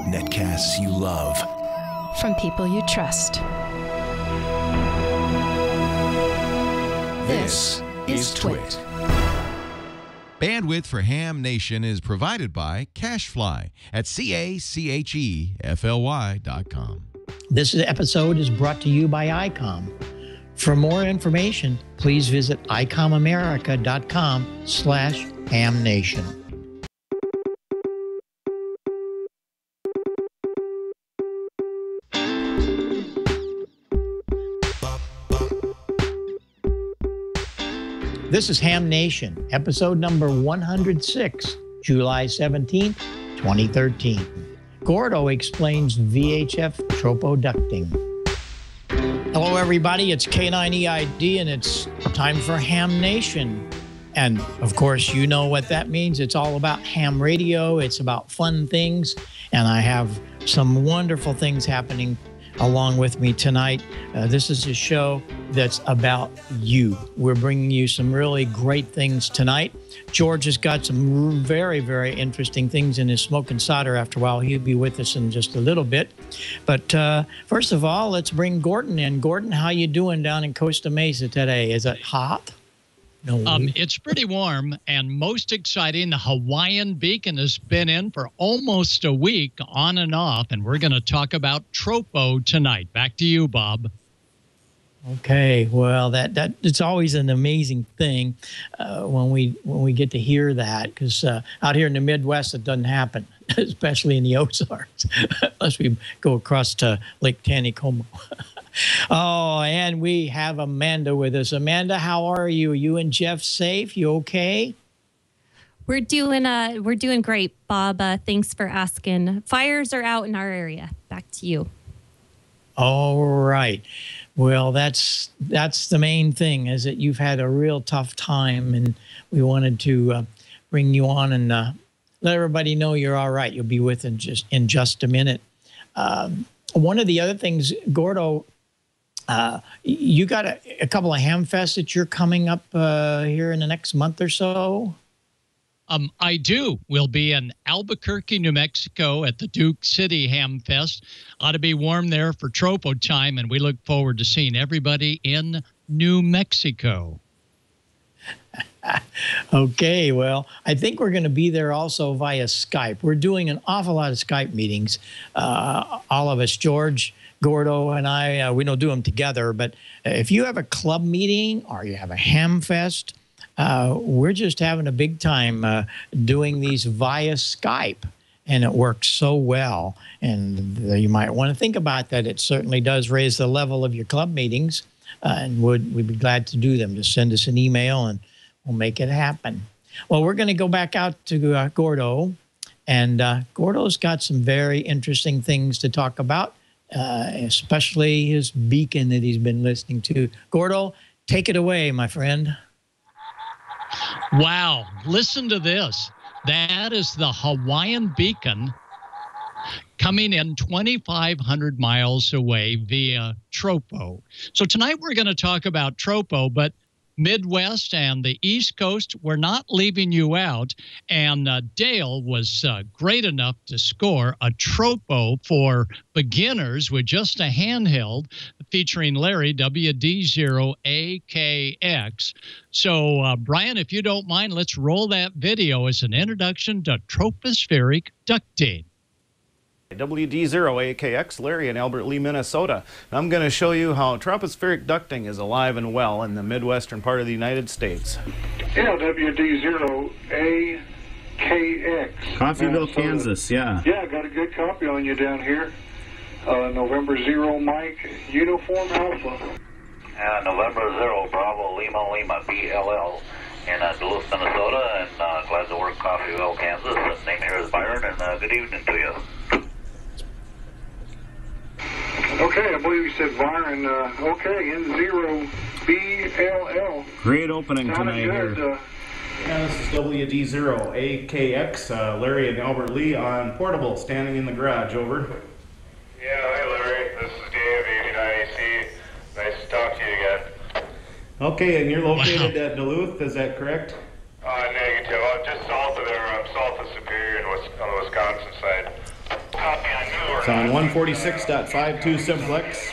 Netcasts you love. From people you trust. This is Twit. Bandwidth for Ham Nation is provided by CashFly at CACHEFLY.com. This episode is brought to you by Icom. For more information, please visit icomamerica.com/hamnation. This is Ham Nation, episode number 106, July 17th, 2013. Gordo explains VHF Tropo Ducting. Hello, everybody. It's K9EID, and it's time for Ham Nation. And, of course, you know what that means. It's all about ham radio. It's about fun things. And I have some wonderful things happening along with me tonight. This is a show that's about you. We're bringing you some really great things tonight. George has got some very, very interesting things in his smoke and solder. After a while, he'll be with us in just a little bit. But first of all, let's bring Gordon in. Gordon, how you doing down in Costa Mesa today? Is it hot? No. It's pretty warm, and most exciting, the Hawaiian beacon has been in for almost a week, on and off, and we're going to talk about Tropo tonight. Back to you, Bob. Okay, well, that it's always an amazing thing when we get to hear that, because out here in the Midwest it doesn't happen, especially in the Ozarks, unless we go across to Lake Taneycomo. Oh, and we have Amanda with us. Amanda, how are you? Are you and Jeff safe? You okay? We're doing great, Bob. Thanks for asking. Fires are out in our area. Back to you. All right. Well, that's the main thing, is that you've had a real tough time, and we wanted to bring you on and let everybody know you're all right. You'll be with in just a minute. One of the other things, Gordo, you got a couple of hamfests that you're coming up here in the next month or so? I do. We'll be in Albuquerque, New Mexico at the Duke City Hamfest. Ought to be warm there for Tropo time, and we look forward to seeing everybody in New Mexico. Okay, well, I think we're going to be there also via Skype. We're doing an awful lot of Skype meetings. All of us, George, Gordo, and I, we don't do them together, but if you have a club meeting or you have a hamfest, we're just having a big time doing these via Skype, and it works so well. And you might want to think about that. It certainly does raise the level of your club meetings, and we'd be glad to do them. Just send us an email, and we'll make it happen. Well, we're going to go back out to Gordo, and Gordo's got some very interesting things to talk about, especially his beacon that he's been listening to. Gordo, take it away, my friend. Wow, listen to this. That is the Hawaiian beacon coming in 2,500 miles away via Tropo. So tonight we're going to talk about Tropo, but Midwest and the East Coast, we're not leaving you out. And Dale was great enough to score a Tropo for beginners with just a handheld featuring Larry WD0AKX. So, Brian, if you don't mind, let's roll that video as an introduction to tropospheric ducting. WD0AKX, Larry in Albert Lee, Minnesota. I'm going to show you how tropospheric ducting is alive and well in the Midwestern part of the United States. Yeah, WD0AKX. Coffeyville, Kansas, yeah. Yeah, got a good copy on you down here. November 0 Mike, Uniform Alpha. November 0 Bravo Lima Lima BLL in Duluth, Minnesota, and glad to work Coffeyville, Kansas. The name here is Byron, and good evening to you. Okay, I believe you said Byron. Okay, N0 BLL. Great opening tonight here. Yeah, this is WD0AKX, Larry and Albert Lee on portable, standing in the garage, over. Yeah, hi Larry, this is Dave, 89AC. Nice to talk to you again. Okay, and you're located at Duluth, is that correct? Negative. I'm just south of there. I'm south of Superior in It's on 146.52 simplex.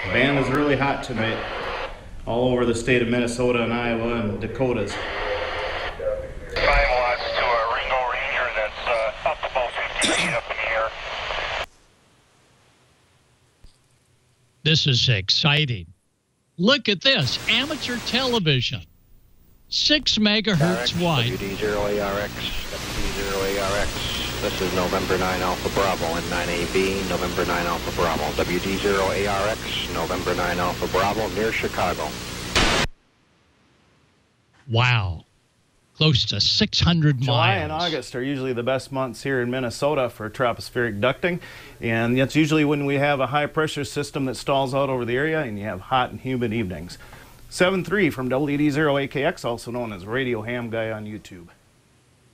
The band is really hot tonight, all over the state of Minnesota and Iowa and Dakotas. 5 watts to a Ringo Ranger that's up about 50 feet up in the air. This is exciting. Look at this, amateur television. 6 megahertz wide. WD0ARX, WD0ARX. This is November 9 Alpha Bravo, N9AB, November 9 Alpha Bravo. WD0ARX, November 9 Alpha Bravo, near Chicago. Wow. Close to 600 miles. July and August are usually the best months here in Minnesota for tropospheric ducting, and that's usually when we have a high pressure system that stalls out over the area and you have hot and humid evenings. 7-3 from WD0AKX, also known as Radio Ham Guy on YouTube.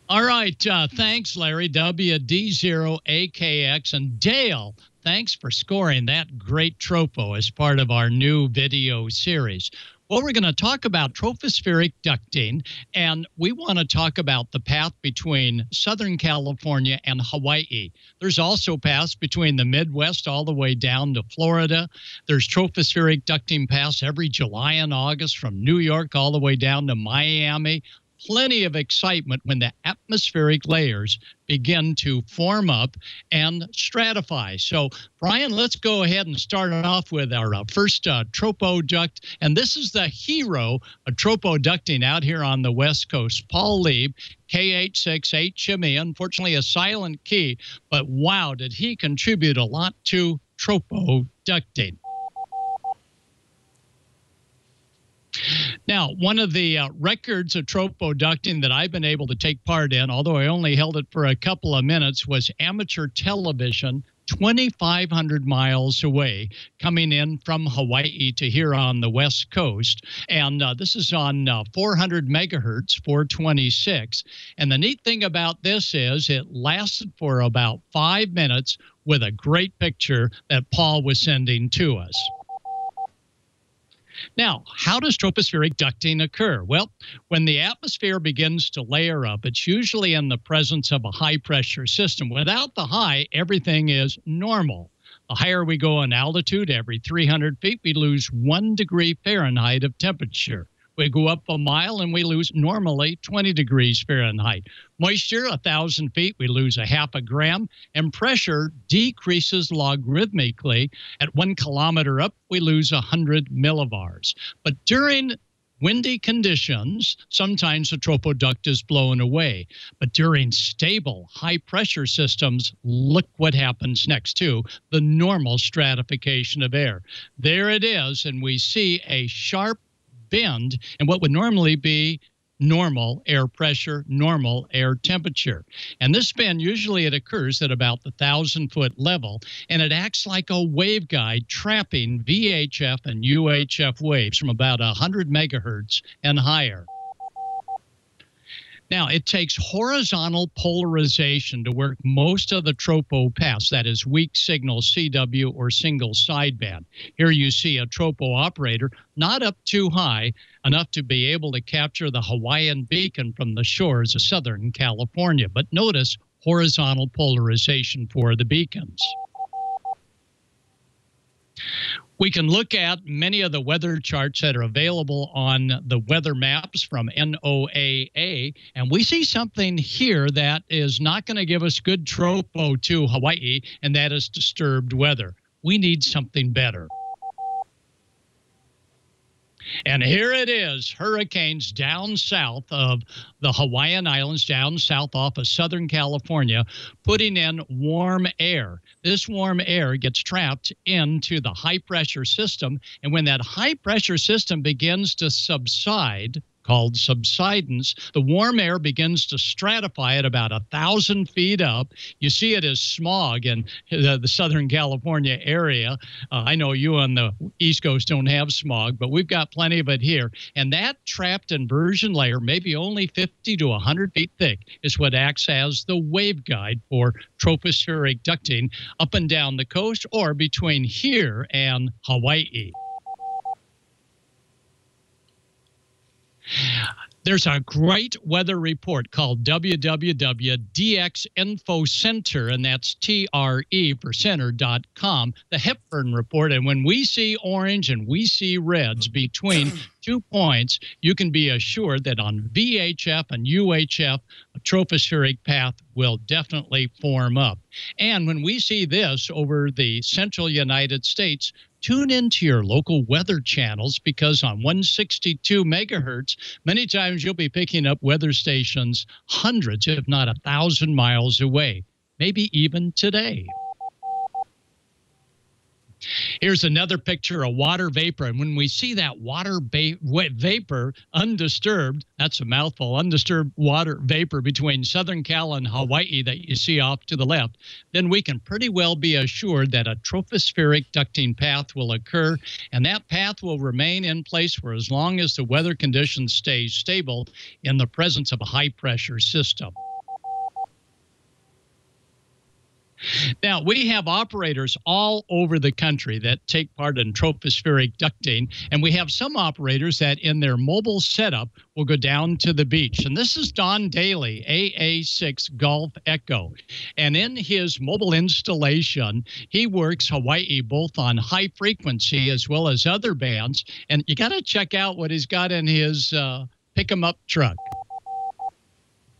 All right, thanks, Larry. WD0AKX. And Dale, thanks for scoring that great tropo as part of our new video series. Well, we're going to talk about tropospheric ducting, and we want to talk about the path between Southern California and Hawaii. There's also paths between the Midwest all the way down to Florida. There's tropospheric ducting paths every July and August from New York all the way down to Miami. Plenty of excitement when the atmospheric layers begin to form up and stratify. So, Brian, let's go ahead and start off with our first tropo duct. And this is the hero of tropo ducting out here on the West Coast, Paul Lieb, KH6HME. Unfortunately, a silent key, but wow, did he contribute a lot to tropo ducting. Now, one of the records of tropo ducting that I've been able to take part in, although I only held it for a couple of minutes, was amateur television 2,500 miles away, coming in from Hawaii to here on the West Coast. And this is on 400 megahertz, 426. And the neat thing about this is it lasted for about 5 minutes with a great picture that Paul was sending to us. Now, how does tropospheric ducting occur? Well, when the atmosphere begins to layer up, it's usually in the presence of a high-pressure system. Without the high, everything is normal. The higher we go in altitude, every 300 feet, we lose 1 degree Fahrenheit of temperature. We go up a mile and we lose normally 20 degrees Fahrenheit. Moisture, 1,000 feet, we lose a half a gram, and pressure decreases logarithmically. At 1 kilometer up, we lose 100 millibars. But during windy conditions, sometimes the tropoduct is blown away. But during stable, high-pressure systems, look what happens next to the normal stratification of air. There it is, and we see a sharp bend in what would normally be normal air pressure, normal air temperature. And this bend, usually it occurs at about the 1,000-foot level, and it acts like a waveguide trapping VHF and UHF waves from about 100 megahertz and higher. Now, it takes horizontal polarization to work most of the tropo paths, that is weak signal CW or single sideband. Here you see a tropo operator not up too high enough to be able to capture the Hawaiian beacon from the shores of Southern California. But notice horizontal polarization for the beacons. We can look at many of the weather charts that are available on the weather maps from NOAA, and we see something here that is not going to give us good tropo to Hawaii, and that is disturbed weather. We need something better. And here it is, hurricanes down south of the Hawaiian Islands, down south off of Southern California, putting in warm air. This warm air gets trapped into the high-pressure system, and when that high-pressure system begins to subside, called subsidence, the warm air begins to stratify at about 1,000 feet up. You see it as smog in the Southern California area. I know you on the East Coast don't have smog, but we've got plenty of it here. And that trapped inversion layer, maybe only 50 to 100 feet thick, is what acts as the waveguide for tropospheric ducting up and down the coast or between here and Hawaii. There's a great weather report called www.dxinfocenter, and that's TRE for center.com, the Hepburn report. And when we see orange and we see reds between 2 points, you can be assured that on VHF and UHF, a tropospheric path will definitely form up. And when we see this over the central United States, tune into your local weather channels, because on 162 megahertz, many times you'll be picking up weather stations hundreds, if not 1,000 miles away, maybe even today. Here's another picture of water vapor. And when we see that water vapor undisturbed, that's a mouthful, undisturbed water vapor between Southern Cal and Hawaii that you see off to the left, then we can pretty well be assured that a tropospheric ducting path will occur, and that path will remain in place for as long as the weather conditions stay stable in the presence of a high-pressure system. Now, we have operators all over the country that take part in tropospheric ducting, and we have some operators that in their mobile setup will go down to the beach. And this is Don Daly, AA6 Golf Echo. And in his mobile installation, he works Hawaii both on high frequency as well as other bands. And you got to check out what he's got in his pick-em-up truck.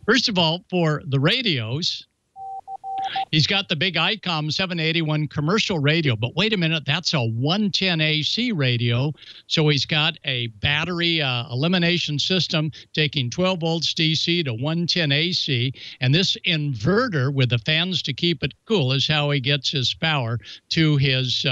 First of all, for the radios, he's got the big Icom 781 commercial radio, but wait a minute, that's a 110 AC radio. So he's got a battery elimination system taking 12 volts DC to 110 AC. And this inverter with the fans to keep it cool is how he gets his power to his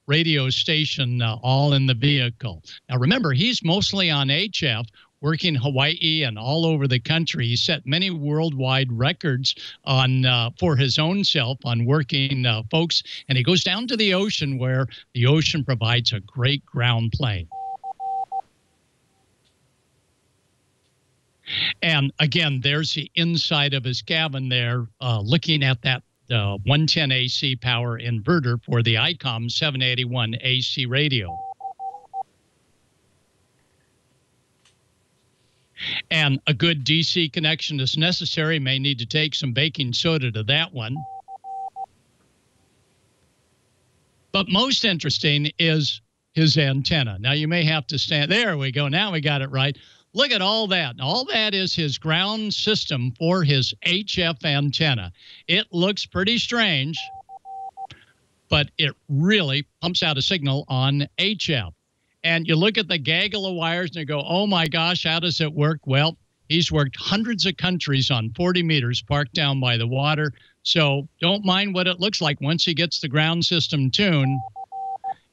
radio station all in the vehicle. Now remember, he's mostly on HF, working Hawaii and all over the country. He set many worldwide records on for his own self on working folks, and he goes down to the ocean where the ocean provides a great ground plane. And again, there's the inside of his cabin there, looking at that 110 AC power inverter for the Icom 781 AC radio. And a good DC connection is necessary. May need to take some baking soda to that one. But most interesting is his antenna. Now you may have to stand. There we go. Now we got it right. Look at all that. All that is his ground system for his HF antenna. It looks pretty strange, but it really pumps out a signal on HF. And you look at the gaggle of wires and you go, oh my gosh, how does it work? Well, he's worked hundreds of countries on 40 meters parked down by the water. So don't mind what it looks like. Once he gets the ground system tuned,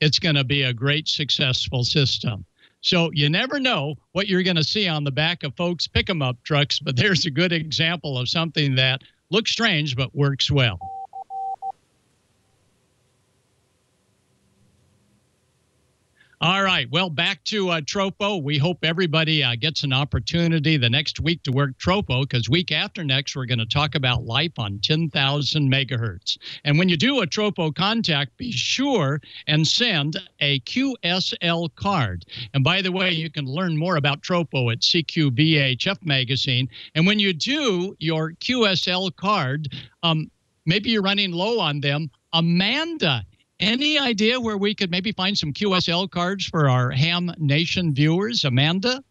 it's going to be a great, successful system. So you never know what you're going to see on the back of folks' pick-em-up trucks, but there's a good example of something that looks strange but works well. All right. Well, back to Tropo. We hope everybody gets an opportunity the next week to work Tropo, because week after next, we're going to talk about life on 10,000 megahertz. And when you do a Tropo contact, be sure and send a QSL card. And by the way, you can learn more about Tropo at CQ VHF magazine. And when you do your QSL card, maybe you're running low on them. Amanda, any idea where we could maybe find some QSL cards for our Ham Nation viewers? Amanda?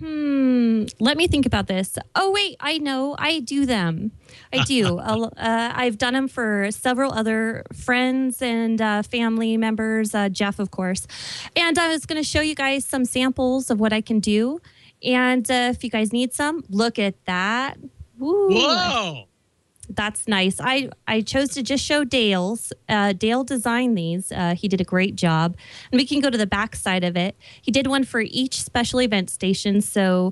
Let me think about this. Oh, wait, I know. I do them. I do. I've done them for several other friends and family members, Jeff, of course. And I was going to show you guys some samples of what I can do. And if you guys need some, look at that. Ooh. Whoa! That's nice. I chose to just show Dale's. Dale designed these. He did a great job. And we can go to the back side of it. He did one for each special event station. So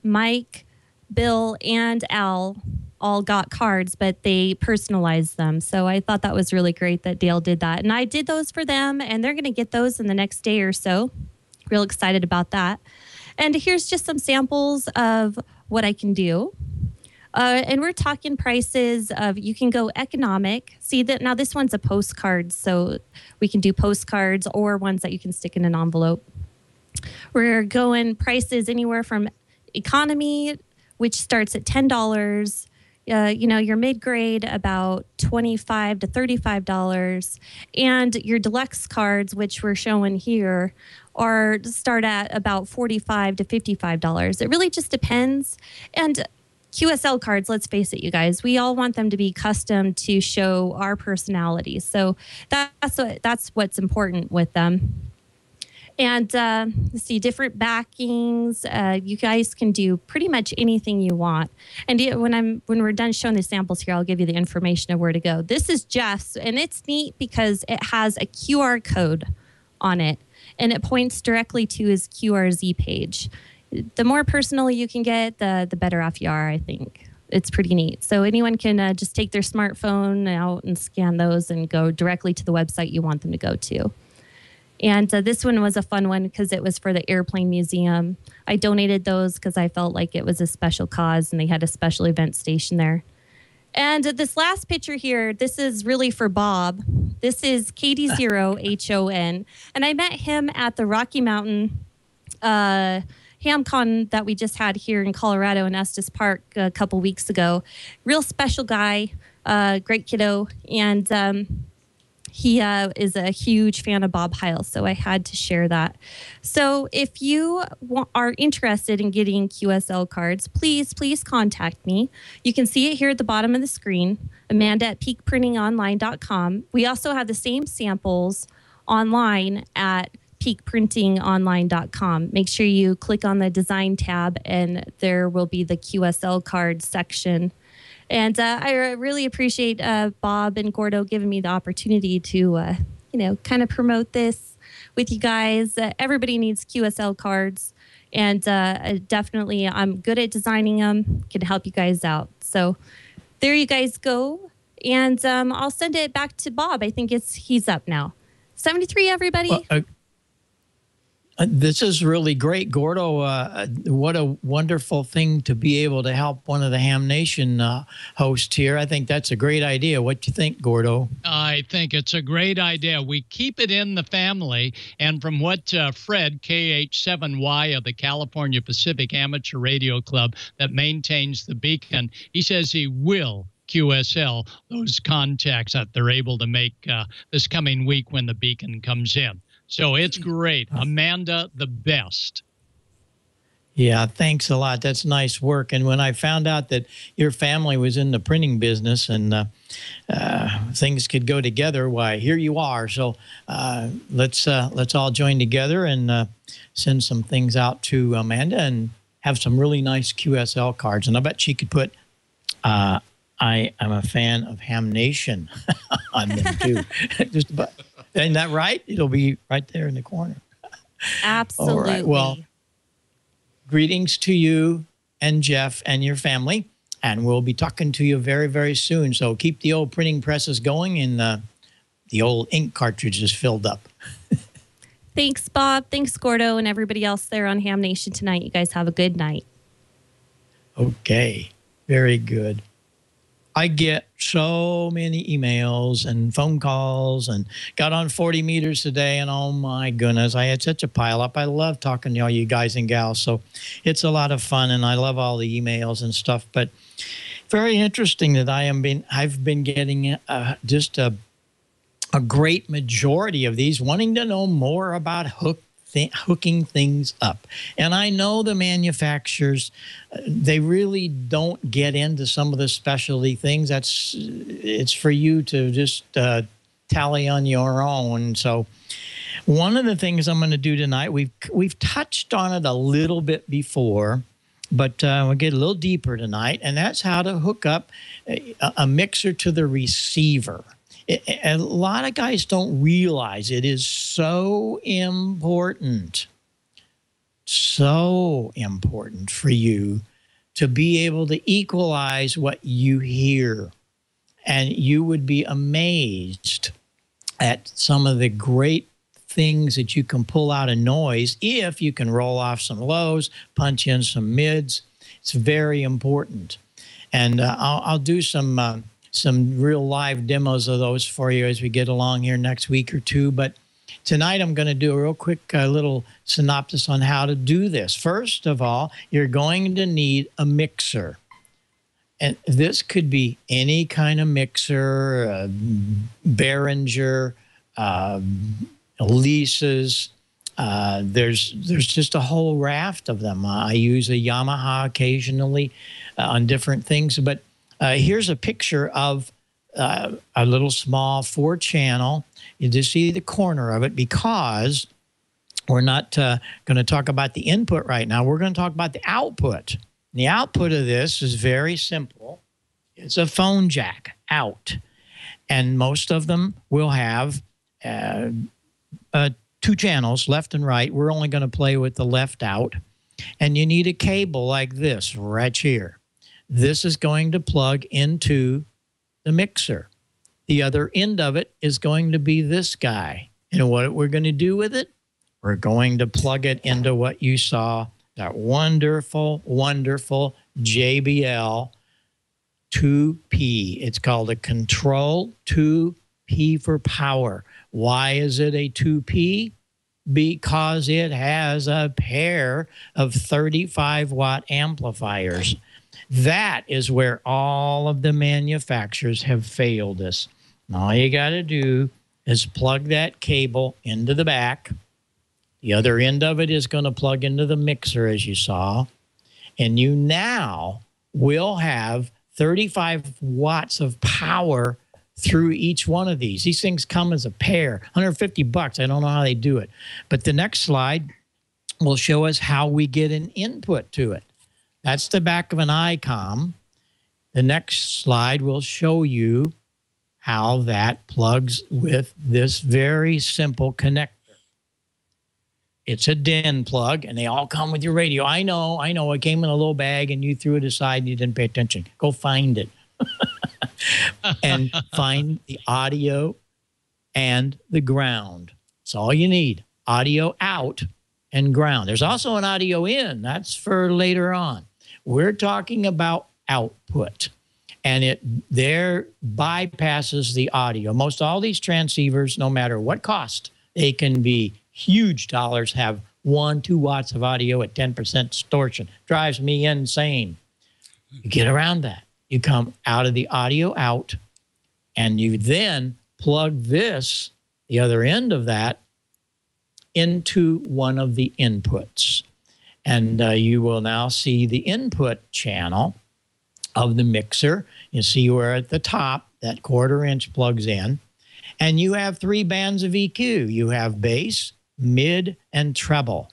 Mike, Bill, and Al all got cards, but they personalized them. So I thought that was really great that Dale did that. And I did those for them, and they're going to get those in the next day or so. Real excited about that. And here's just some samples of what I can do. And we're talking prices of, you can go economic. See that now this one's a postcard, so we can do postcards or ones that you can stick in an envelope. We're going prices anywhere from economy, which starts at $10. Your mid-grade about $25 to $35, and your deluxe cards, which we're showing here, start at about $45 to $55. It really just depends. And QSL cards, let's face it, you guys, we all want them to be custom to show our personalities. So that's what's important with them. And let's see, different backings. You guys can do pretty much anything you want. And when we're done showing the samples here, I'll give you the information of where to go. This is Jeff's, and it's neat because it has a QR code on it, and it points directly to his QRZ page. The more personal you can get, the better off you are, I think. It's pretty neat. So anyone can just take their smartphone out and scan those and go directly to the website you want them to go to. And this one was a fun one because it was for the Airplane Museum. I donated those because I felt like it was a special cause and they had a special event station there. And this last picture here, this is really for Bob. This is KD0HON. And I met him at the Rocky Mountain HamCon that we just had here in Colorado in Estes Park a couple weeks ago. Real special guy, great kiddo. And he is a huge fan of Bob Heil, so I had to share that. So if you are interested in getting QSL cards, please contact me. You can see it here at the bottom of the screen, Amanda@peakprintingonline.com. We also have the same samples online at peakprintingonline.com. Make sure you click on the design tab, and there will be the QSL card section. And I really appreciate Bob and Gordo giving me the opportunity to, kind of promote this with you guys. Everybody needs QSL cards, and definitely I'm good at designing them, can help you guys out. So there you guys go. And I'll send it back to Bob. I think he's up now. 73, everybody. Well, this is really great, Gordo. What a wonderful thing to be able to help one of the Ham Nation hosts here. I think that's a great idea. What do you think, Gordo? I think it's a great idea. We keep it in the family. And from what Fred, KH7Y of the California Pacific Amateur Radio Club that maintains the beacon, he says he will QSL those contacts that they're able to make this coming week when the beacon comes in. So it's great. Amanda, the best. Yeah, thanks a lot. That's nice work. And when I found out that your family was in the printing business and things could go together, why, here you are. So let's all join together and send some things out to Amanda and have some really nice QSL cards. And I bet she could put I am a fan of Ham Nation on them too. Just about. Isn't that right? It'll be right there in the corner. Absolutely. All right. Well, greetings to you and Jeff and your family. And we'll be talking to you very, very soon. So keep the old printing presses going and the old ink cartridges filled up. Thanks, Bob. Thanks, Gordo, and everybody else there on Ham Nation tonight. You guys have a good night. Okay. Very good. I get so many emails and phone calls and got on 40 meters today. And oh my goodness, I had such a pile up. I love talking to all you guys and gals. So it's a lot of fun and I love all the emails and stuff. But very interesting that I've been getting just a great majority of these wanting to know more about hooking things up. And I know the manufacturers, they really don't get into some of the specialty things. It's for you to just tally on your own. So one of the things I'm going to do tonight, we've touched on it a little bit before, but we'll get a little deeper tonight, and that's how to hook up a mixer to the receiver. A lot of guys don't realize it is so important for you to be able to equalize what you hear. And you would be amazed at some of the great things that you can pull out of noise if you can roll off some lows, punch in some mids. It's very important. And I'll do some real live demos of those for you as we get along here next week or two. But Tonight, I'm going to do a real quick little synopsis on how to do this. First of all, you're going to need a mixer. And this could be any kind of mixer, Behringer, Lisa's. There's just a whole raft of them. I use a Yamaha occasionally on different things. But here's a picture of a little small 4-channel. You just see the corner of it because we're not going to talk about the input right now. We're going to talk about the output. The output of this is very simple. It's a phone jack out. And most of them will have 2 channels, left and right. We're only going to play with the left out. And you need a cable like this right here. This is going to plug into the mixer. The other end of it is going to be this guy. And what we're going to do with it, we're going to plug it into what you saw, that wonderful, wonderful JBL 2P. It's called a Control 2P for power. Why is it a 2P? Because it has a pair of 35-watt amplifiers. That is where all of the manufacturers have failed us. And all you got to do is plug that cable into the back. The other end of it is going to plug into the mixer, as you saw. And you now will have 35 watts of power through each one of these. These things come as a pair, $150. I don't know how they do it. But the next slide will show us how we get an input to it. That's the back of an Icom. The next slide will show you how that plugs with this very simple connector. It's a DIN plug, and they all come with your radio. I know. It came in a little bag, and you threw it aside, and you didn't pay attention. Go find it. And find the audio and the ground. That's all you need. Audio out and ground. There's also an audio in. That's for later on. We're talking about output. And it there bypasses the audio. Most all these transceivers, no matter what cost, they can be huge dollars, have 1-2 watts of audio at 10% distortion. Drives me insane. You get around that. You come out of the audio out, and you then plug this, the other end of that, into one of the inputs. And you will now see the input channel of the mixer. You see where at the top that 1/4 inch plugs in. And you have 3 bands of EQ. You have bass, mid, and treble.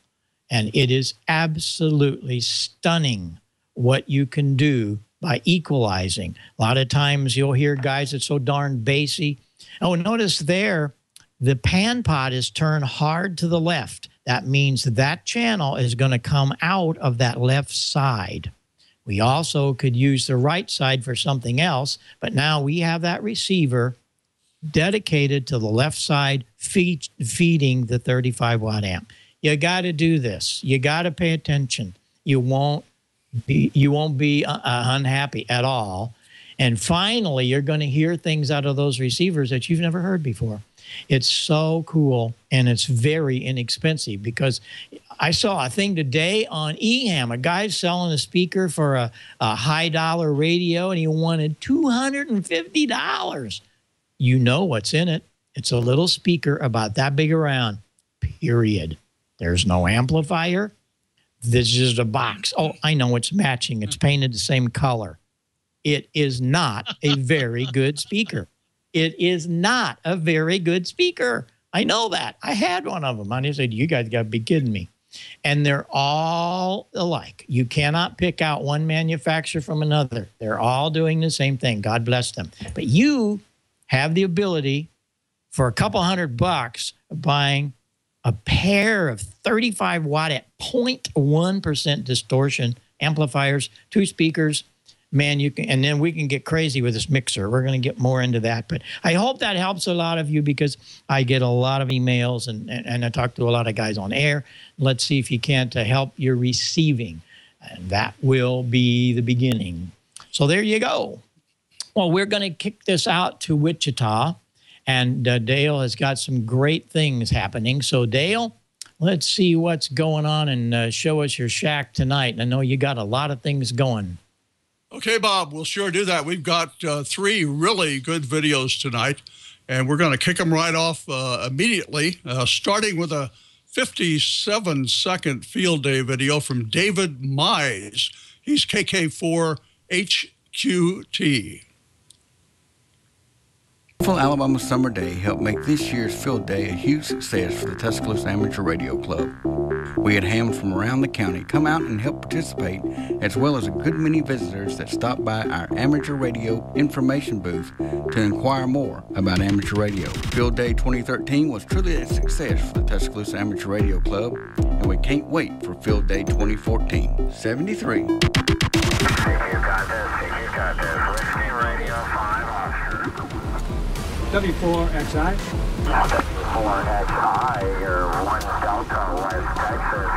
And it is absolutely stunning what you can do by equalizing. A lot of times you'll hear guys that's so darn bassy. Oh, notice there, the pan pot is turned hard to the left. That means that channel is going to come out of that left side. We also could use the right side for something else, but now we have that receiver dedicated to the left side feeding the 35-watt amp. You got to do this. You got to pay attention. You won't be unhappy at all. And finally, you're going to hear things out of those receivers that you've never heard before. It's so cool, and it's very inexpensive, because I saw a thing today on eHam. A guy's selling a speaker for a high-dollar radio, and he wanted $250. You know what's in it. It's a little speaker about that big around, period. There's no amplifier. This is just a box. Oh, I know it's matching. It's painted the same color. It is not a very good speaker. It is not a very good speaker. I know that. I had one of them. And I said, you guys got to be kidding me. And they're all alike. You cannot pick out one manufacturer from another. They're all doing the same thing. God bless them. But you have the ability for a couple $100 of buying a pair of 35-watt at 0.1% distortion amplifiers, 2 speakers. Man, you can, and then we can get crazy with this mixer. We're going to get more into that. But I hope that helps a lot of you, because I get a lot of emails and I talk to a lot of guys on air. Let's see if you can't help your receiving. And that will be the beginning. So there you go. Well, we're going to kick this out to Wichita. And Dale has got some great things happening. So, Dale, let's see what's going on and show us your shack tonight. And I know you got a lot of things going. Okay, Bob, we'll sure do that. We've got 3 really good videos tonight, and we're going to kick them right off immediately, starting with a 57-second field day video from David Mize. He's KK4HQT. Full Alabama Summer Day helped make this year's field day a huge success for the Tuscaloosa Amateur Radio Club. We had hams from around the county come out and help participate, as well as a good many visitors that stopped by our amateur radio information booth to inquire more about amateur radio. Field Day 2013 was truly a success for the Tuscaloosa Amateur Radio Club, and we can't wait for Field Day 2014. 73. CQ contest, listening radio 5 offshore. W4XI. W4XI, you're 1 Delta, West Texas,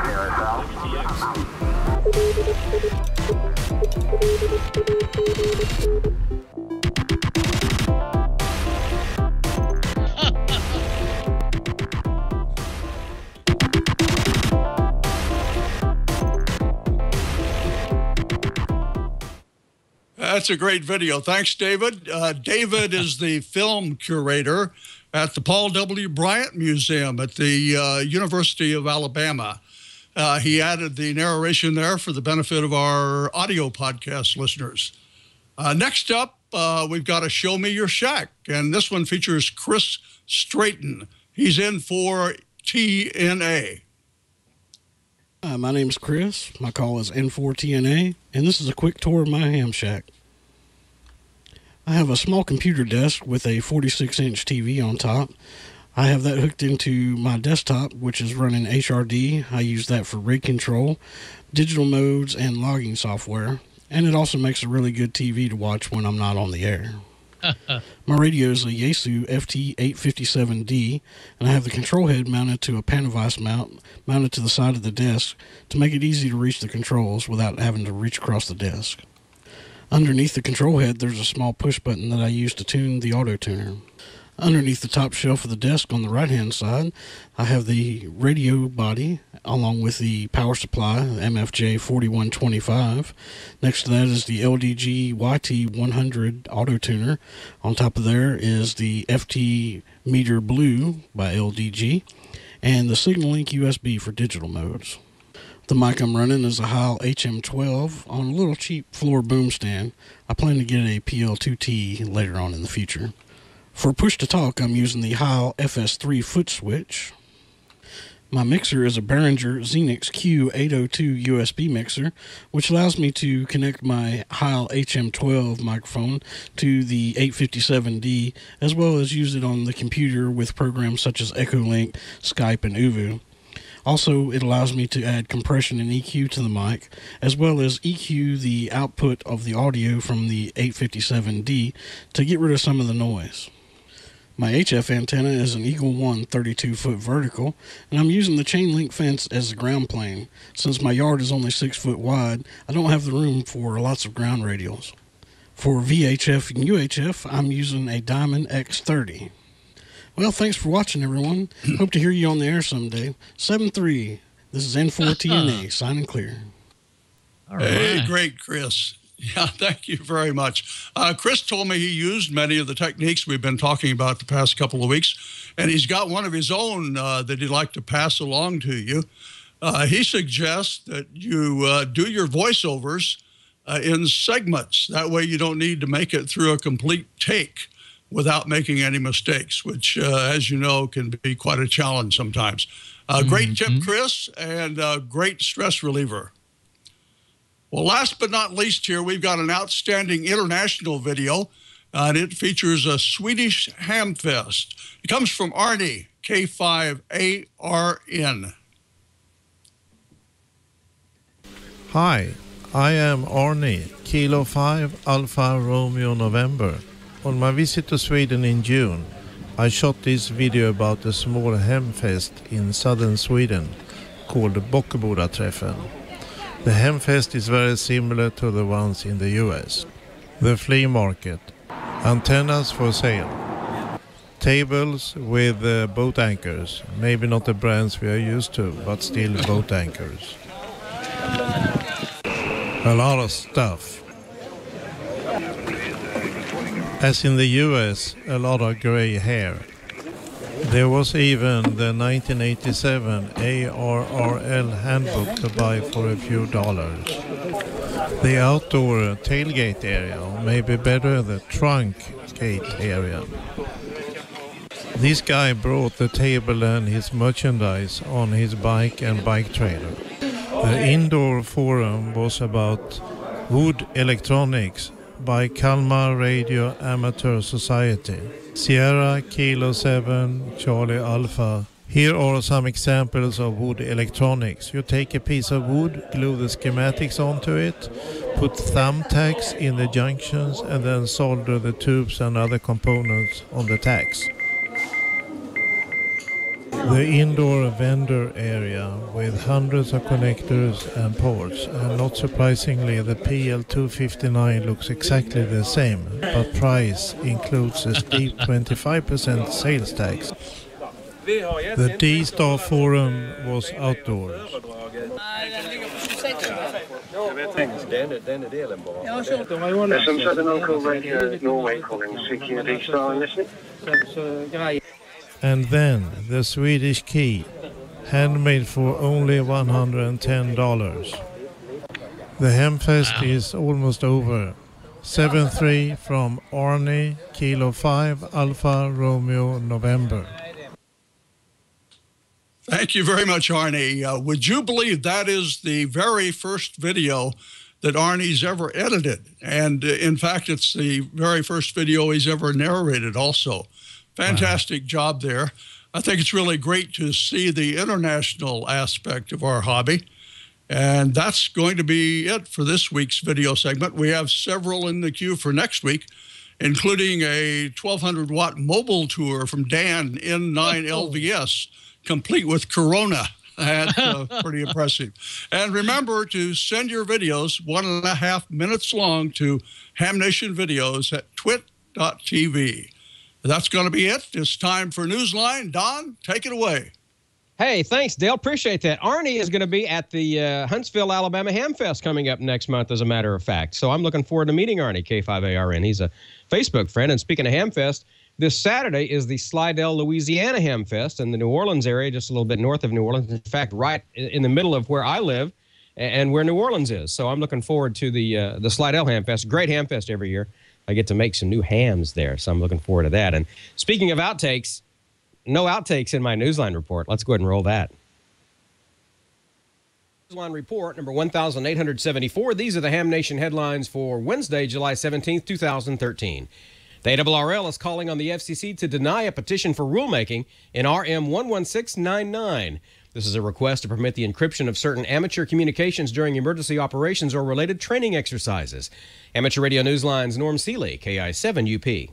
That's a great video. Thanks, David. David is the film curator at the Paul W. Bryant Museum at the University of Alabama. He added the narration there for the benefit of our audio podcast listeners. Next up, we've got a Show Me Your Shack, and this one features Chris Straighton. He's in for TNA. My name's Chris. My call is N4TNA, and this is a quick tour of my ham shack. I have a small computer desk with a 46-inch TV on top. I have that hooked into my desktop, which is running HRD. I use that for rig control, digital modes, and logging software. And it also makes a really good TV to watch when I'm not on the air. My radio is a Yaesu FT857D, and I have the control head mounted to a Panavice mount mounted to the side of the desk to make it easy to reach the controls without having to reach across the desk. Underneath the control head, there's a small push button that I use to tune the auto tuner. Underneath the top shelf of the desk on the right-hand side, I have the radio body along with the power supply, MFJ 4125. Next to that is the LDG YT100 auto tuner. On top of there is the FT Meter Blue by LDG and the Signal Link USB for digital modes. The mic I'm running is a Heil HM12 on a little cheap floor boom stand. I plan to get a PL2T later on in the future. For push-to-talk, I'm using the Heil FS3 foot switch. My mixer is a Behringer Xenix Q802 USB mixer, which allows me to connect my Heil HM12 microphone to the 857D, as well as use it on the computer with programs such as Echolink, Skype, and Uvu. Also, it allows me to add compression and EQ to the mic, as well as EQ the output of the audio from the 857D to get rid of some of the noise. My HF antenna is an Eagle One 32-foot vertical, and I'm using the chain link fence as the ground plane. Since my yard is only 6 foot wide, I don't have the room for lots of ground radials. For VHF and UHF, I'm using a Diamond X30. Well, thanks for watching, everyone. Hope to hear you on the air someday. 7-3. This is N4TNA, signing clear. Hey, great, Chris. Yeah, thank you very much. Chris told me he used many of the techniques we've been talking about the past couple of weeks, and he's got one of his own that he'd like to pass along to you. He suggests that you do your voiceovers in segments. That way you don't need to make it through a complete take without making any mistakes, which, as you know, can be quite a challenge sometimes. Great tip, Chris, and great stress reliever. Well, last but not least here, we've got an outstanding international video, and it features a Swedish hamfest. It comes from Arnie, K5ARN. Hi, I am Arnie, Kilo 5 Alpha Romeo November. On my visit to Sweden in June, I shot this video about a small hamfest in southern Sweden called Bockeboda-träffen. The hamfest is very similar to the ones in the US. The flea market, antennas for sale, Tables with boat anchors. Maybe not the brands we are used to, but still boat anchors. A lot of stuff. As in the US, a lot of gray hair. There was even the 1987 ARRL handbook to buy for a few dollars. The outdoor tailgate area, or maybe better the trunk gate area. This guy brought the table and his merchandise on his bike and bike trailer. The indoor forum was about wood electronics by Kalmar Radio Amateur Society. Sierra Kilo 7 Charlie Alpha. Here are some examples of wood electronics. You take a piece of wood, glue the schematics onto it, put thumbtacks in the junctions, and then solder the tubes and other components on the tacks. The indoor vendor area with hundreds of connectors and ports, and not surprisingly the PL259 looks exactly the same, but price includes a steep 25% sales tax. The D-Star Forum was outdoors. There's some Southern Local Radio Norway calling, speaking of D-Star, listening. And then the Swedish key, handmade for only $110. The hamfest is almost over. 7-3 from Arnie, Kilo 5, Alpha, Romeo, November. Thank you very much, Arnie. Would you believe that is the very first video that Arnie's ever edited? And in fact, it's the very first video he's ever narrated also. Fantastic job there. I think it's really great to see the international aspect of our hobby. And that's going to be it for this week's video segment. We have several in the queue for next week, including a 1,200-watt mobile tour from Dan N9 LVS, complete with Corona. That's pretty impressive. And remember to send your videos 1.5 minutes long to hamnationvideos at twit.tv. That's going to be it. It's time for Newsline. Don, take it away. Hey, thanks, Dale. Appreciate that. Arnie is going to be at the Huntsville, Alabama Hamfest coming up next month, as a matter of fact. So I'm looking forward to meeting Arnie, K5ARN. He's a Facebook friend. And speaking of Hamfest, this Saturday is the Slidell, Louisiana Hamfest in the New Orleans area, just a little bit north of New Orleans. In fact, right in the middle of where I live and where New Orleans is. So I'm looking forward to the Slidell Hamfest. Great Hamfest every year. I get to make some new hams there, so I'm looking forward to that. And speaking of outtakes, no outtakes in my Newsline report. Let's go ahead and roll that. Newsline report number 1874. These are the Ham Nation headlines for Wednesday, July 17th, 2013. The ARRL is calling on the FCC to deny a petition for rulemaking in RM 11699. This is a request to permit the encryption of certain amateur communications during emergency operations or related training exercises. Amateur Radio Newsline's Norm Seeley, KI7UP.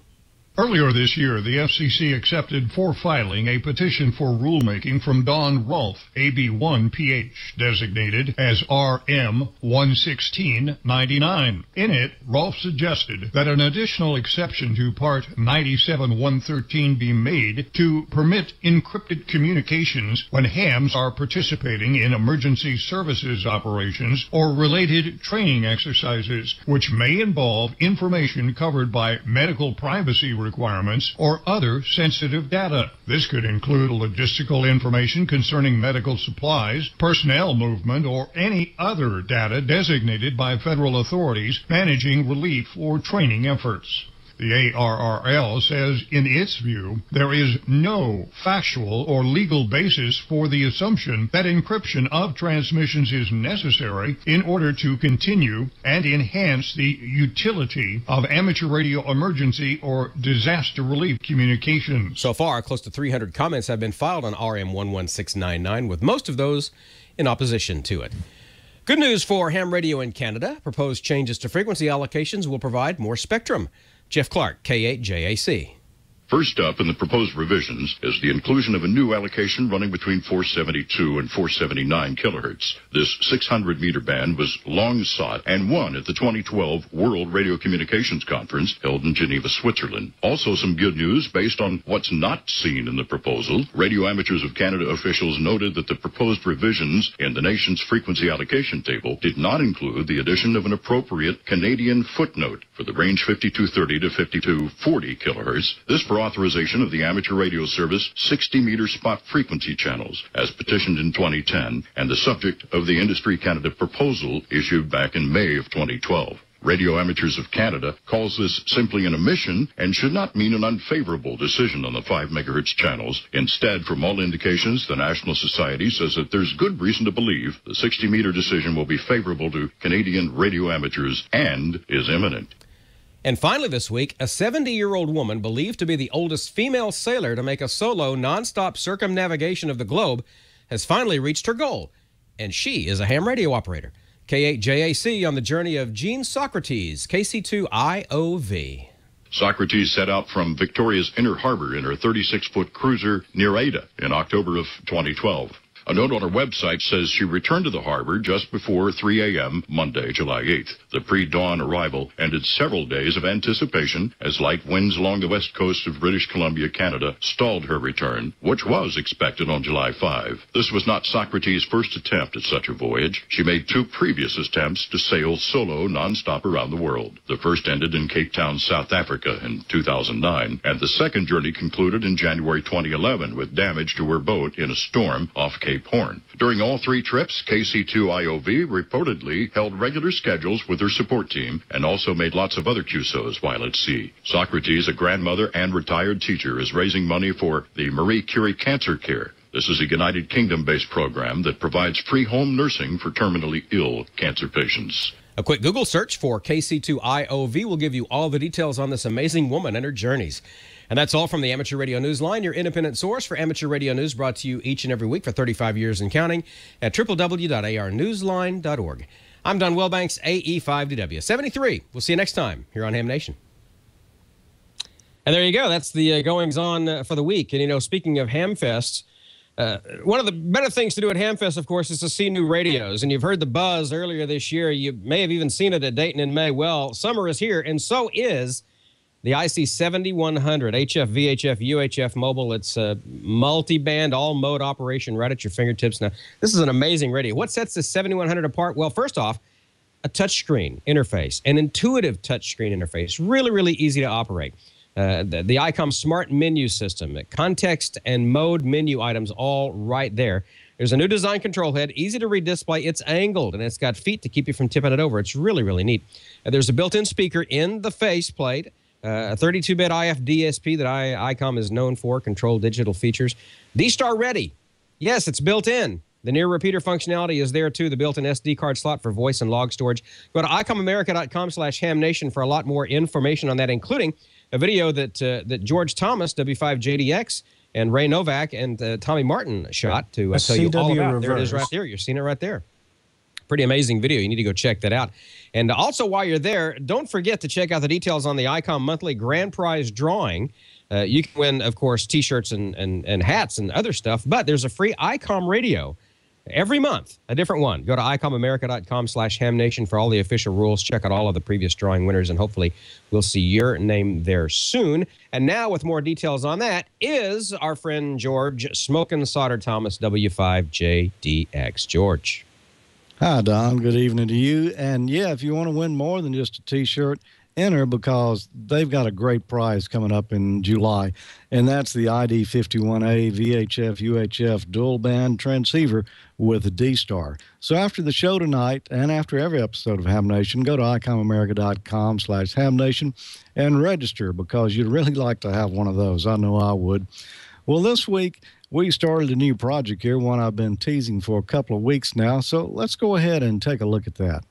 Earlier this year, the FCC accepted for filing a petition for rulemaking from Don Rolfe, AB1PH, designated as RM 11699. In it, Rolfe suggested that an additional exception to Part 97.113 be made to permit encrypted communications when hams are participating in emergency services operations or related training exercises, which may involve information covered by medical privacy requirements or other sensitive data. This could include logistical information concerning medical supplies, personnel movement, or any other data designated by federal authorities managing relief or training efforts. The ARRL says, in its view, there is no factual or legal basis for the assumption that encryption of transmissions is necessary in order to continue and enhance the utility of amateur radio emergency or disaster relief communications. So far, close to 300 comments have been filed on RM 11699, with most of those in opposition to it. Good news for ham radio in Canada. Proposed changes to frequency allocations will provide more spectrum. Jeff Clark, K8JAC. First up in the proposed revisions is the inclusion of a new allocation running between 472 and 479 kilohertz. This 600-meter band was long sought and won at the 2012 World Radio Communications Conference held in Geneva, Switzerland. Also some good news based on what's not seen in the proposal. Radio Amateurs of Canada officials noted that the proposed revisions in the nation's frequency allocation table did not include the addition of an appropriate Canadian footnote for the range 5230 to 5240 kilohertz. This for authorization of the amateur radio service 60-meter spot frequency channels, as petitioned in 2010, and the subject of the Industry Canada proposal issued back in May of 2012. Radio Amateurs of Canada calls this simply an omission and should not mean an unfavorable decision on the 5 megahertz channels. Instead, from all indications, the National Society says that there's good reason to believe the 60-meter decision will be favorable to Canadian radio amateurs and is imminent. And finally this week, a 70-year-old woman believed to be the oldest female sailor to make a solo, nonstop circumnavigation of the globe has finally reached her goal. And she is a ham radio operator. K8JAC on the journey of Jean Socrates, KC2IOV. Socrates set out from Victoria's Inner Harbor in her 36-foot cruiser near Ada in October of 2012. A note on her website says she returned to the harbor just before 3 a.m. Monday, July 8th. The pre-dawn arrival ended several days of anticipation as light winds along the west coast of British Columbia, Canada, stalled her return, which was expected on July 5. This was not Socrates' first attempt at such a voyage. She made 2 previous attempts to sail solo nonstop around the world. The first ended in Cape Town, South Africa in 2009, and the second journey concluded in January 2011 with damage to her boat in a storm off Cape Horn. During all 3 trips, KC2IOV reportedly held regular schedules with her support team and also made lots of other QSOs while at sea. Socrates, a grandmother and retired teacher, is raising money for the Marie Curie Cancer Care. This is a United Kingdom-based program that provides free home nursing for terminally ill cancer patients. A quick Google search for KC2IOV will give you all the details on this amazing woman and her journeys. And that's all from the Amateur Radio Newsline, your independent source for amateur radio news, brought to you each and every week for 35 years and counting at www.arnewsline.org. I'm Don Wilbanks, AE5DW 73. We'll see you next time here on Ham Nation. And there you go. That's the goings-on for the week. And, you know, speaking of Hamfests, one of the better things to do at Hamfest, of course, is to see new radios. And you've heard the buzz earlier this year. You may have even seen it at Dayton in May. Well, summer is here, and so is the IC7100 HF, VHF, UHF mobile. It's a multi-band, all-mode operation right at your fingertips. Now, this is an amazing radio. What sets the 7100 apart? Well, first off, a touchscreen interface, an intuitive touchscreen interface, really, really easy to operate. The Icom smart menu system, context and mode menu items all right there. There's a new design control head, easy to read display. It's angled, and it's got feet to keep you from tipping it over. It's really, really neat. There's a built-in speaker in the faceplate. A 32-bit IF DSP that Icom is known for, control digital features. D-Star ready. Yes, it's built in. The near repeater functionality is there, too. The built-in SD card slot for voice and log storage. Go to icomamerica.com/hamnation for a lot more information on that, including a video that George Thomas, W5JDX, and Ray Novak and Tommy Martin shot to tell you all about. There it is right there. You're seeing it right there. Pretty amazing video. You need to go check that out. And also, while you're there, don't forget to check out the details on the Icom monthly grand prize drawing. You can win, of course, T-shirts and hats and other stuff, but there's a free Icom radio every month, a different one. Go to icomamerica.com/hamnation for all the official rules. Check out all of the previous drawing winners, and hopefully we'll see your name there soon. And now, with more details on that, is our friend George Smokin' Solder Thomas, W5JDX. George. Hi, Don. Good evening to you. And, yeah, if you want to win more than just a T-shirt, enter, because they've got a great prize coming up in July, and that's the ID51A VHF UHF dual band transceiver with a D-Star. So after the show tonight and after every episode of Ham Nation, go to icomamerica.com/hamnation and register, because you'd really like to have one of those. I know I would. Well, this week we started a new project here, one I've been teasing for a couple of weeks now, so let's go ahead and take a look at that.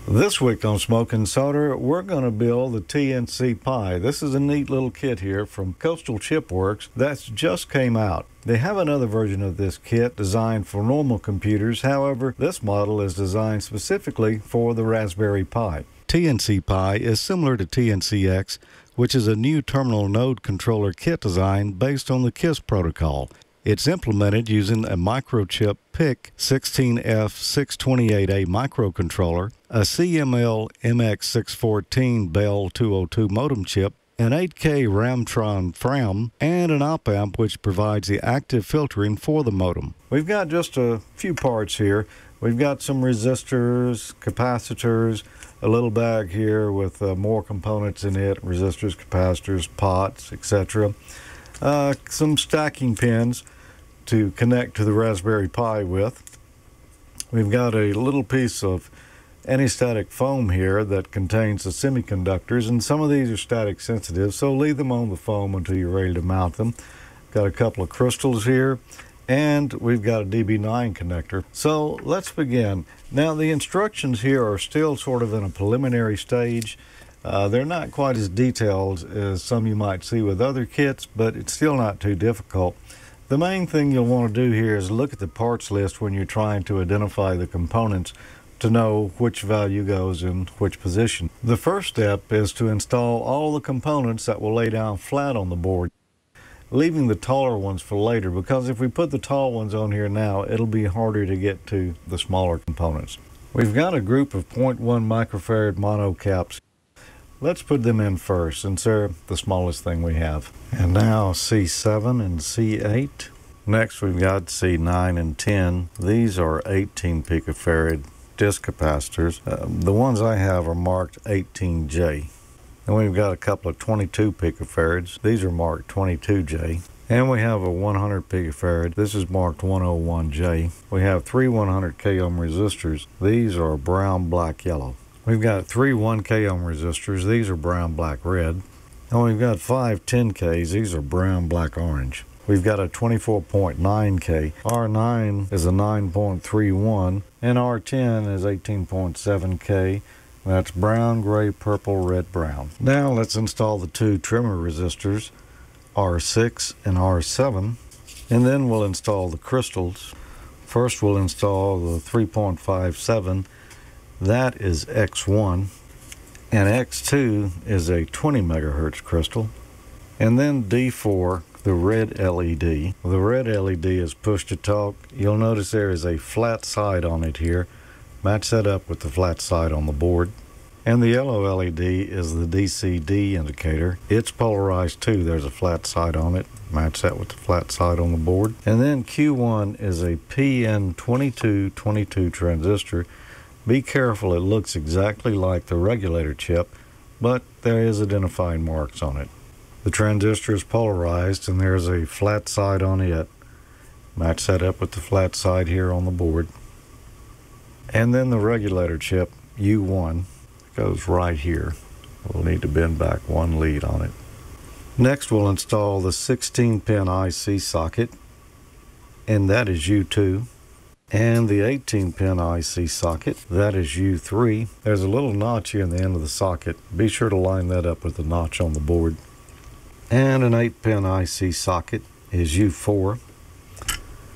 This week on Smokin' Solder, we're going to build the TNC Pi. This is a neat little kit here from Coastal Chipworks that's just came out. They have another version of this kit designed for normal computers. However, this model is designed specifically for the Raspberry Pi. TNC Pi is similar to TNCX, which is a new terminal node controller kit design based on the KISS protocol. It's implemented using a microchip PIC 16F628A microcontroller, a CML MX614 Bell 202 modem chip, an 8K Ramtron FRAM, and an op-amp which provides the active filtering for the modem. We've got just a few parts here. We've got some resistors, capacitors, a little bag here with more components in it, resistors, capacitors, pots, etc. Some stacking pins to connect to the Raspberry Pi with. We've got a little piece of anti-static foam here that contains the semiconductors, and some of these are static sensitive, so leave them on the foam until you're ready to mount them. Got a couple of crystals here, and we've got a DB9 connector. So let's begin. Now the instructions here are still sort of in a preliminary stage. They're not quite as detailed as some you might see with other kits, but it's still not too difficult. The main thing you'll want to do here is look at the parts list when you're trying to identify the components to know which value goes in which position. The first step is to install all the components that will lay down flat on the board, leaving the taller ones for later, because if we put the tall ones on here now, it'll be harder to get to the smaller components. We've got a group of 0.1 microfarad mono caps. Let's put them in first, since they're the smallest thing we have. And now C7 and C8. Next we've got C9 and 10. These are 18 picofarad disc capacitors. The ones I have are marked 18J. And we've got a couple of 22 picofarads. These are marked 22J. And we have a 100 picofarad. This is marked 101J. We have three 100K ohm resistors. These are brown, black, yellow. We've got three 1K ohm resistors. These are brown, black, red. And we've got five 10Ks. These are brown, black, orange. We've got a 24.9K. R9 is a 9.31, and R10 is 18.7K. That's brown, gray, purple, red, brown. Now let's install the two trimmer resistors, R6 and R7, and then we'll install the crystals. First we'll install the 3.57. That is X1, and X2 is a 20 megahertz crystal. And then D4, the red LED. The red LED is push to talk. You'll notice there is a flat side on it here. Match that up with the flat side on the board. And the yellow LED is the DCD indicator. It's polarized too. There's a flat side on it. Match that with the flat side on the board. And then Q1 is a PN2222 transistor. Be careful, it looks exactly like the regulator chip, but there is identifying marks on it. The transistor is polarized and there's a flat side on it. Match that up with the flat side here on the board. And then the regulator chip, U1, goes right here. We'll need to bend back one lead on it. Next we'll install the 16-pin IC socket, and that is U2. And the 18-pin IC socket, that is U3. There's a little notch here in the end of the socket. Be sure to line that up with the notch on the board. And an 8-pin IC socket is U4.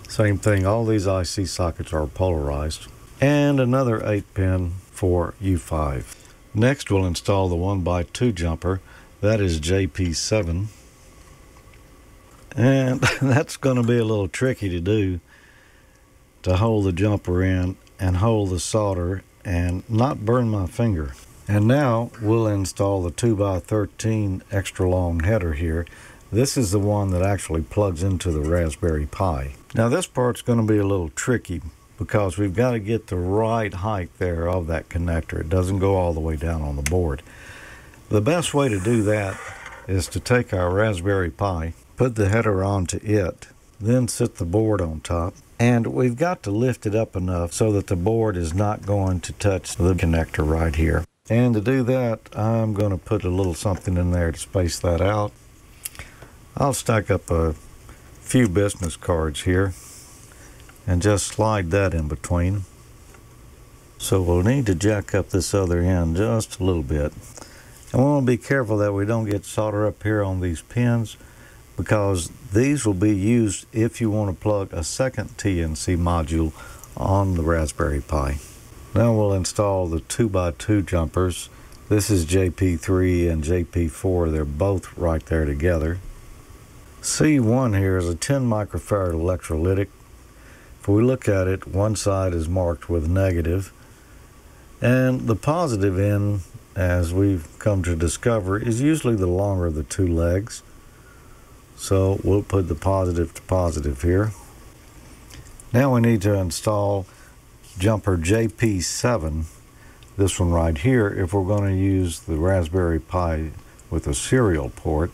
Same thing, all these IC sockets are polarized. And another 8-pin for U5. Next we'll install the 1x2 jumper. That is JP7. And that's going to be a little tricky to do, to hold the jumper in and hold the solder and not burn my finger. And now we'll install the 2x13 extra long header here. This is the one that actually plugs into the Raspberry Pi. Now this part's going to be a little tricky because we've got to get the right height there of that connector. It doesn't go all the way down on the board. The best way to do that is to take our Raspberry Pi, put the header onto it, then sit the board on top. And we've got to lift it up enough so that the board is not going to touch the connector right here. And to do that, I'm going to put a little something in there to space that out. I'll stack up a few business cards here and just slide that in between. So we'll need to jack up this other end just a little bit. And we want to be careful that we don't get solder up here on these pins, because these will be used if you want to plug a second TNC module on the Raspberry Pi. Now we'll install the 2x2 jumpers. This is JP3 and JP4. They're both right there together. C1 here is a 10 microfarad electrolytic. If we look at it, one side is marked with negative, and the positive end, as we've come to discover, is usually the longer of the two legs. So we'll put the positive to positive here. Now we need to install jumper JP7, this one right here, if we're going to use the Raspberry Pi with a serial port.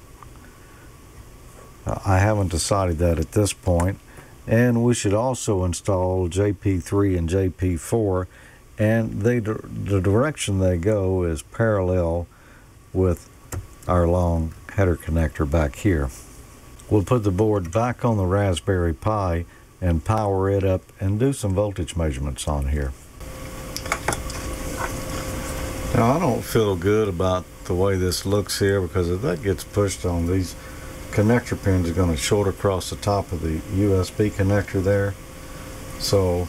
I haven't decided that at this point. And we should also install JP3 and JP4, and the direction they go is parallel with our long header connector back here. We'll put the board back on the Raspberry Pi and power it up and do some voltage measurements on here. Now, I don't feel good about the way this looks here, because if that gets pushed on, these connector pins are going to short across the top of the USB connector there. So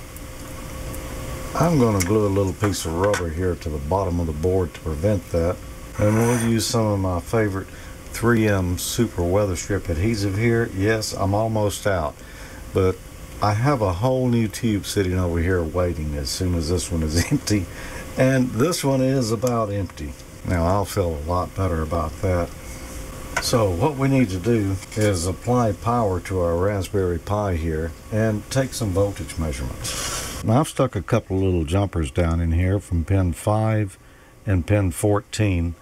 I'm going to glue a little piece of rubber here to the bottom of the board to prevent that. And we'll use some of my favorite 3M Super Weather Strip adhesive here. Yes, I'm almost out, but I have a whole new tube sitting over here waiting as soon as this one is empty, and this one is about empty. Now I'll feel a lot better about that. So what we need to do is apply power to our Raspberry Pi here and take some voltage measurements. Now I've stuck a couple little jumpers down in here from pin 5 and pin 14.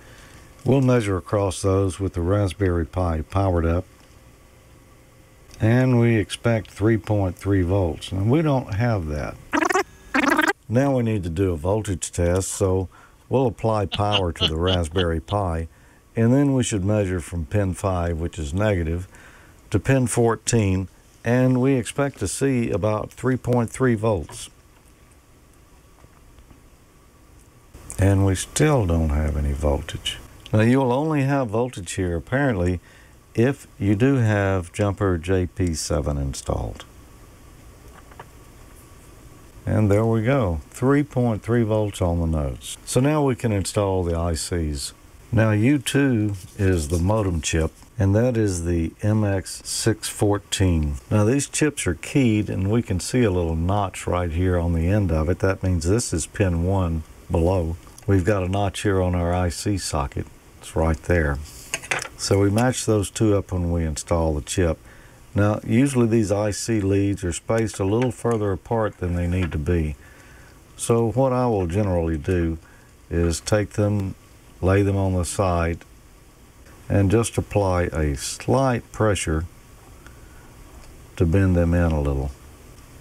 We'll measure across those with the Raspberry Pi powered up, and we expect 3.3 volts. And we don't have that. Now we need to do a voltage test, so we'll apply power to the Raspberry Pi, and then we should measure from pin 5, which is negative, to pin 14, and we expect to see about 3.3 volts. And we still don't have any voltage. Now you'll only have voltage here apparently if you do have jumper JP7 installed. And there we go, 3.3 volts on the nodes. So now we can install the ICs. Now U2 is the modem chip, and that is the MX614. Now these chips are keyed, and we can see a little notch right here on the end of it. That means this is pin 1 below. We've got a notch here on our IC socket. It's right there. So we match those two up when we install the chip. Now usually these IC leads are spaced a little further apart than they need to be. So what I will generally do is take them, lay them on the side, and just apply a slight pressure to bend them in a little.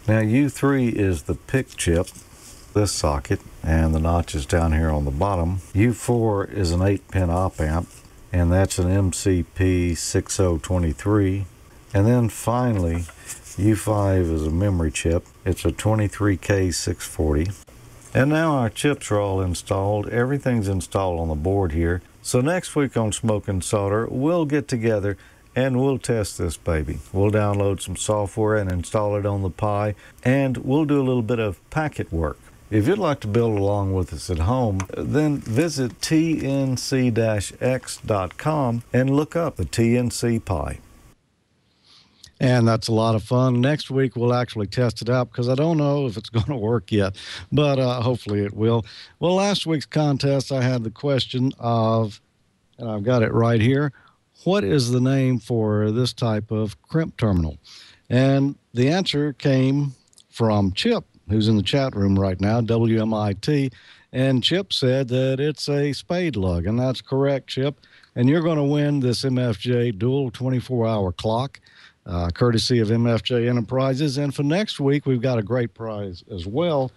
Now U3 is the PIC chip, this socket, and the notch is down here on the bottom. U4 is an 8-pin op amp, and that's an MCP6023. And then finally, U5 is a memory chip. It's a 23K640. And now our chips are all installed. Everything's installed on the board here. So next week on Smoking Solder, we'll get together and we'll test this baby. We'll download some software and install it on the Pi, and we'll do a little bit of packet work. If you'd like to build along with us at home, then visit tnc-x.com and look up the TNC Pi. And that's a lot of fun. Next week, we'll actually test it out, because I don't know if it's going to work yet, but hopefully it will. Well, last week's contest, I had the question of, and I've got it right here, what is the name for this type of crimp terminal? And the answer came from Chip, who's in the chat room right now, WMIT, and Chip said that it's a spade lug, and that's correct, Chip. And you're going to win this MFJ dual 24-hour clock, courtesy of MFJ Enterprises. And for next week, we've got a great prize as well.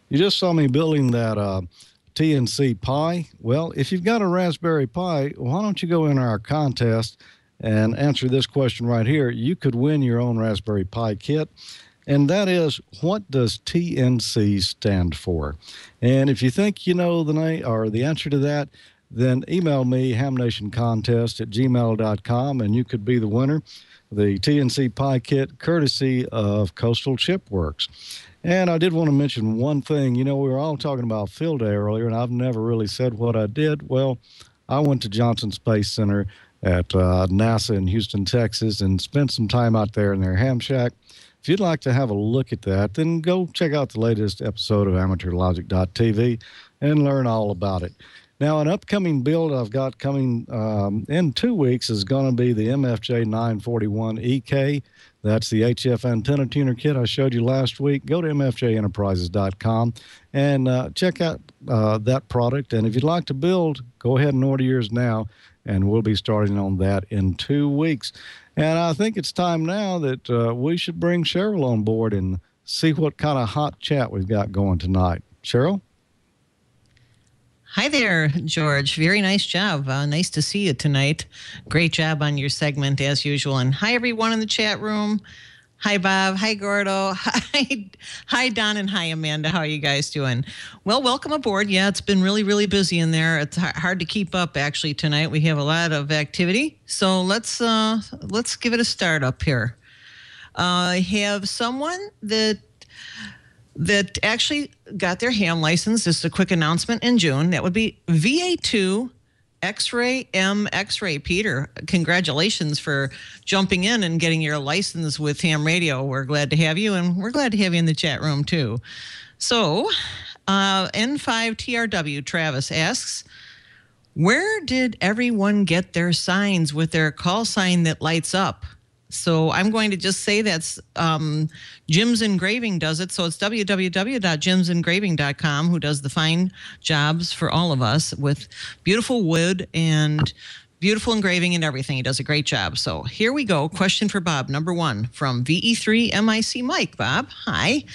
You just saw me building that TNC Pi. Well, if you've got a Raspberry Pi, why don't you go in our contest and answer this question right here? You could win your own Raspberry Pi kit. And that is, what does TNC stand for? And if you think you know the name or the answer to that, then email me, hamnationcontest@gmail.com, and you could be the winner. The TNC Pi kit, courtesy of Coastal Chip Works. And I did want to mention one thing. You know, we were all talking about field day earlier, and I've never really said what I did. Well, I went to Johnson Space Center at NASA in Houston, Texas, and spent some time out there in their ham shack. If you'd like to have a look at that, then go check out the latest episode of AmateurLogic.tv and learn all about it. Now, an upcoming build I've got coming in 2 weeks is going to be the MFJ 941 EK. That's the HF antenna tuner kit I showed you last week. Go to mfjenterprises.com and check out that product. And if you'd like to build, go ahead and order yours now, and we'll be starting on that in 2 weeks. And I think it's time now that we should bring Cheryl on board and see what kind of hot chat we've got going tonight. Cheryl? Hi there, George. Very nice job. Nice to see you tonight. Great job on your segment, as usual. And hi, everyone in the chat room. Hi, Bob. Hi, Gordo. Hi, Don, and hi, Amanda. How are you guys doing? Well, welcome aboard. Yeah, it's been really, really busy in there. It's hard to keep up, actually, tonight. We have a lot of activity. So let's give it a start up here. I have someone that actually got their ham license. Just a quick announcement in June. That would be VA2 X-Ray M X-Ray. Peter, congratulations for jumping in and getting your license with ham radio. We're glad to have you, and we're glad to have you in the chat room too. So N5TRW Travis asks, where did everyone get their signs with their call sign that lights up? So I'm going to just say that's Jim's Engraving does it. So it's www.jimsengraving.com, who does the fine jobs for all of us with beautiful wood and beautiful engraving and everything. He does a great job. So here we go. Question for Bob, number 1 from VE3MIC Mike. Bob, hi.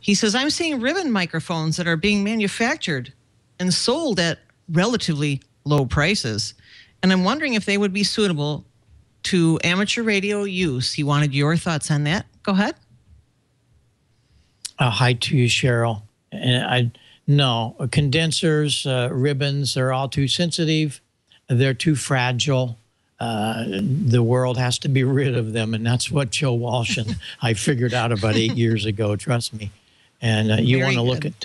He says, I'm seeing ribbon microphones that are being manufactured and sold at relatively low prices. And I'm wondering if they would be suitable to amateur radio use. He wanted your thoughts on that. Go ahead. Hi to you, Cheryl. And no, condensers, ribbons, they're all too sensitive. They're too fragile. The world has to be rid of them, and that's what Joe Walsh and I figured out about 8 years ago, trust me. And you want to look at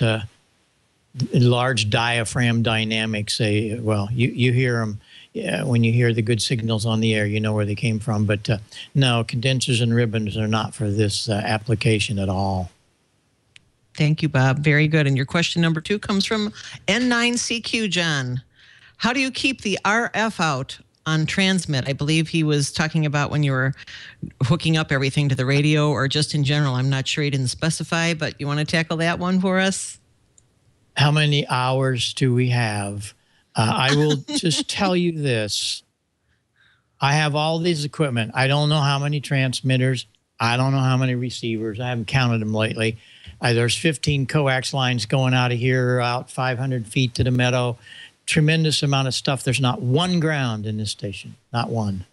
large diaphragm dynamics. Well, you hear them. Yeah, when you hear the good signals on the air, you know where they came from. But no, condensers and ribbons are not for this application at all. Thank you, Bob. Very good. And your question number 2 comes from N9CQ John. How do you keep the RF out on transmit? I believe he was talking about when you were hooking up everything to the radio, or just in general. I'm not sure he didn't specify, but you want to tackle that one for us? How many hours do we have? I will just tell you this. I have all these equipment. I don't know how many transmitters. I don't know how many receivers. I haven't counted them lately. There's 15 coax lines going out of here, out 500 feet to the meadow. Tremendous amount of stuff. There's not one ground in this station, not one.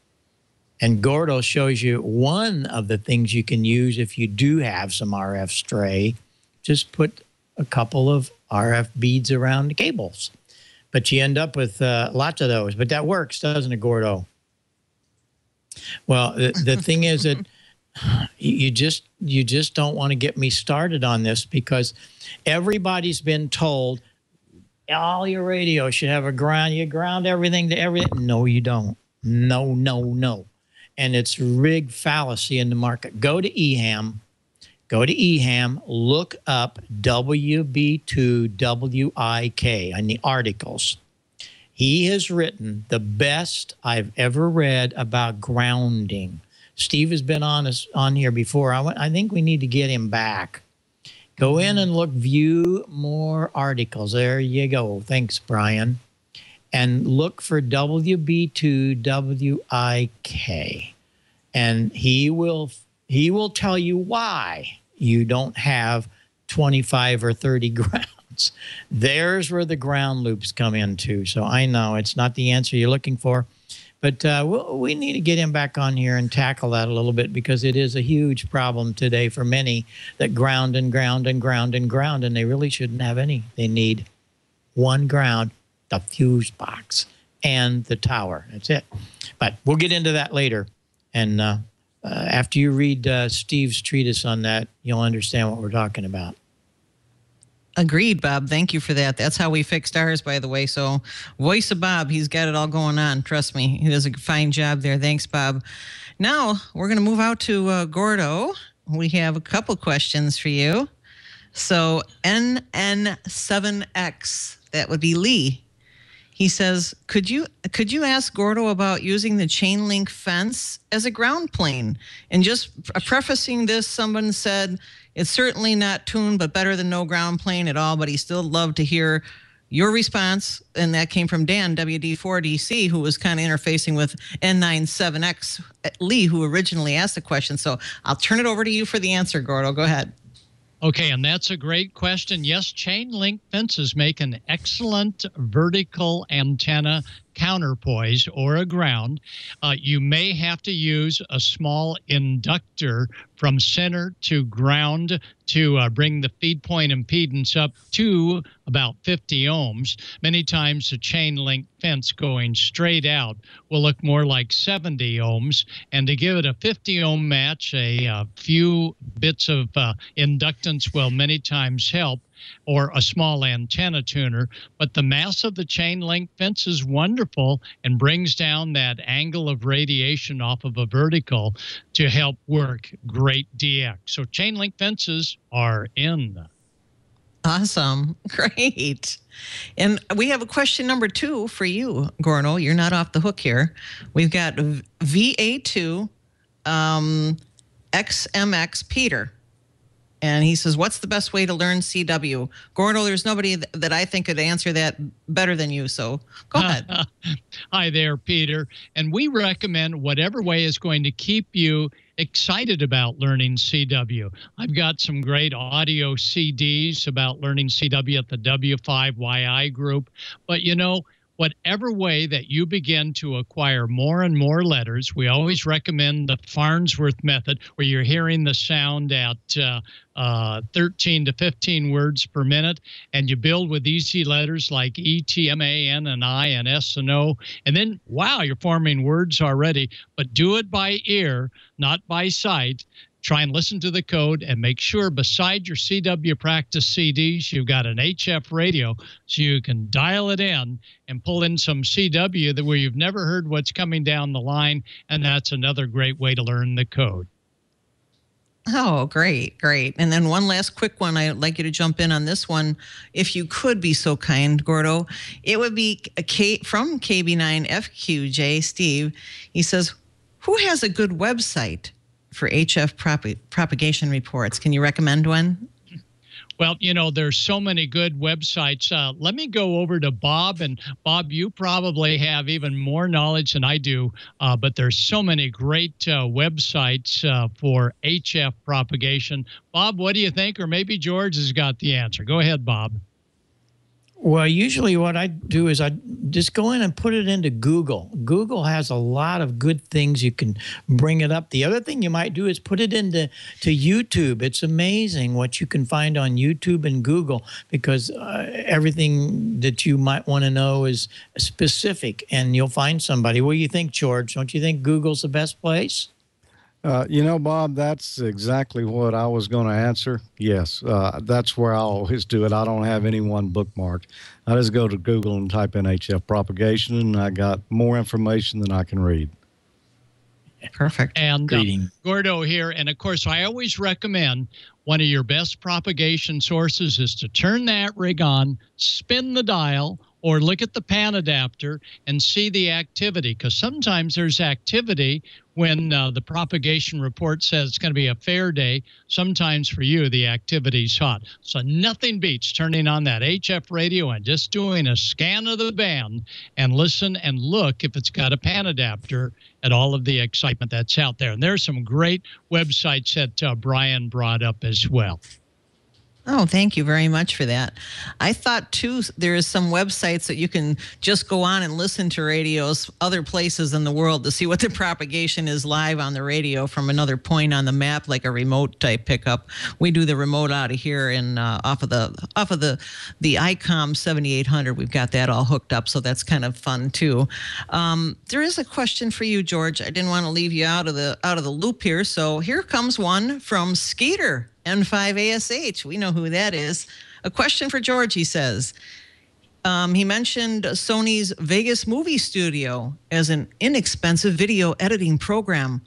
And Gordo shows you one of the things you can use if you do have some RF stray. Just put a couple of RF beads around the cables. But you end up with lots of those. But that works, doesn't it, Gordo? Well, the thing is that you just don't want to get me started on this, because everybody's been told all your radio should have a ground. You ground everything to everything. No, you don't. No, no, no. And it's rigged fallacy in the market. Go to EHAM. Go to EHAM, look up WB2WIK on the articles. He has written the best I've ever read about grounding. Steve has been on here before. I think we need to get him back. Go in and look, view more articles. There you go. Thanks, Brian. And look for WB2WIK. And he will tell you why you don't have 25 or 30 grounds. There's where the ground loops come into. So I know it's not the answer you're looking for, but we need to get him back on here and tackle that a little bit, because it is a huge problem today for many that ground and ground and ground and ground, and they really shouldn't have any. They need one ground, the fuse box, and the tower. That's it. But we'll get into that later. And after you read Steve's treatise on that, you'll understand what we're talking about. Agreed, Bob. Thank you for that. That's how we fixed ours, by the way. So, voice of Bob, he's got it all going on. Trust me, he does a fine job there. Thanks, Bob. Now, we're going to move out to Gordo. We have a couple questions for you. So, NN7X, that would be Lee. He says, could you ask Gordo about using the chain link fence as a ground plane? And just prefacing this, someone said, it's certainly not tuned, but better than no ground plane at all. But he still loved to hear your response. And that came from Dan, WD4DC, who was kind of interfacing with N97X, Lee, who originally asked the question. So I'll turn it over to you for the answer, Gordo. Go ahead. Okay, and that's a great question. Yes, chain link fences make an excellent vertical antenna counterpoise or a ground. You may have to use a small inductor from center to ground to bring the feed point impedance up to about 50 ohms. Many times the chain link fence going straight out will look more like 70 ohms. And to give it a 50 ohm match, a few bits of inductance will many times help, or a small antenna tuner. But the mass of the chain link fence is wonderful and brings down that angle of radiation off of a vertical to help work great DX. So chain link fences are in. Awesome. Great. And we have a question number 2 for you, Gordo. You're not off the hook here. We've got VA2 XMX Peter. And he says, what's the best way to learn CW? Gordo, there's nobody that I think could answer that better than you, so go ahead. Hi there, Peter. And we recommend whatever way is going to keep you excited about learning CW. I've got some great audio CDs about learning CW at the W5YI group. But, you know, whatever way that you begin to acquire more and more letters, we always recommend the Farnsworth method, where you're hearing the sound at 13 to 15 words per minute, and you build with easy letters like E, T, M, A, N, and I, and S, and O, and then, wow, you're forming words already. But do it by ear, not by sight. Try and listen to the code and make sure beside your CW practice CDs, you've got an HF radio so you can dial it in and pull in some CW that where you've never heard what's coming down the line, and that's another great way to learn the code. Oh, great, great. And then one last quick one. I'd like you to jump in on this one, if you could be so kind, Gordo. It would be from KB9FQJ, Steve. He says, who has a good website for HF propagation reports? Can you recommend one? Well, you know, there's so many good websites. Let me go over to Bob. And Bob, you probably have even more knowledge than I do, but there's so many great websites for HF propagation. Bob, what do you think? Or maybe George has got the answer. Go ahead, Bob. Well, usually what I do is I just go in and put it into Google. Google has a lot of good things. You can bring it up. The other thing you might do is put it into YouTube. It's amazing what you can find on YouTube and Google, because everything that you might want to know is specific, and you'll find somebody. What do you think, George? Don't you think Google's the best place? You know, Bob, that's exactly what I was going to answer. Yes, that's where I always do it. I don't have anyone bookmarked. I just go to Google and type in HF propagation, and I got more information than I can read. Perfect. And Gordo here. And of course, I always recommend one of your best propagation sources is to turn that rig on, spin the dial, or look at the pan adapter and see the activity, because sometimes there's activity when the propagation report says it's going to be a fair day. Sometimes for you, the activity's hot. So nothing beats turning on that HF radio and just doing a scan of the band and listen and look if it's got a pan adapter at all of the excitement that's out there. And there's some great websites that Brian brought up as well. Oh, thank you very much for that. I thought, too, there is some websites that you can just go on and listen to radios other places in the world to see what the propagation is live on the radio from another point on the map, like a remote type pickup. We do the remote out of here and off of the Icom 7800. We've got that all hooked up, so that's kind of fun, too. There is a question for you, George. I didn't want to leave you out of the loop here, so here comes one from Skeeter. N5ASH. We know who that is. A question for George, he says. He mentioned Sony's Vegas Movie Studio as an inexpensive video editing program.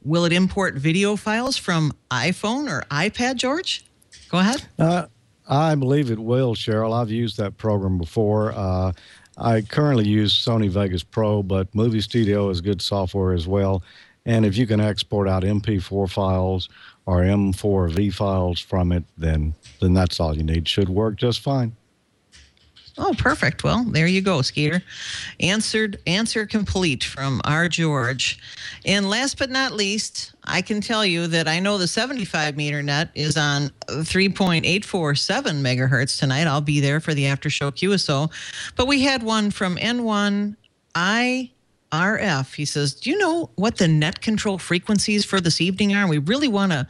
Will it import video files from iPhone or iPad, George? Go ahead. I believe it will, Cheryl. I've used that program before. I currently use Sony Vegas Pro, but Movie Studio is good software as well. And if you can export out MP4 files or M4V files from it, then that's all you need. Should work just fine. Oh, perfect. Well, there you go, Skeeter. Answer complete from our George. And last but not least, I can tell you that I know the 75 meter net is on 3.847 megahertz tonight. I'll be there for the after show QSO. But we had one from N1IRF. He says, do you know what the net control frequencies for this evening are? We really want to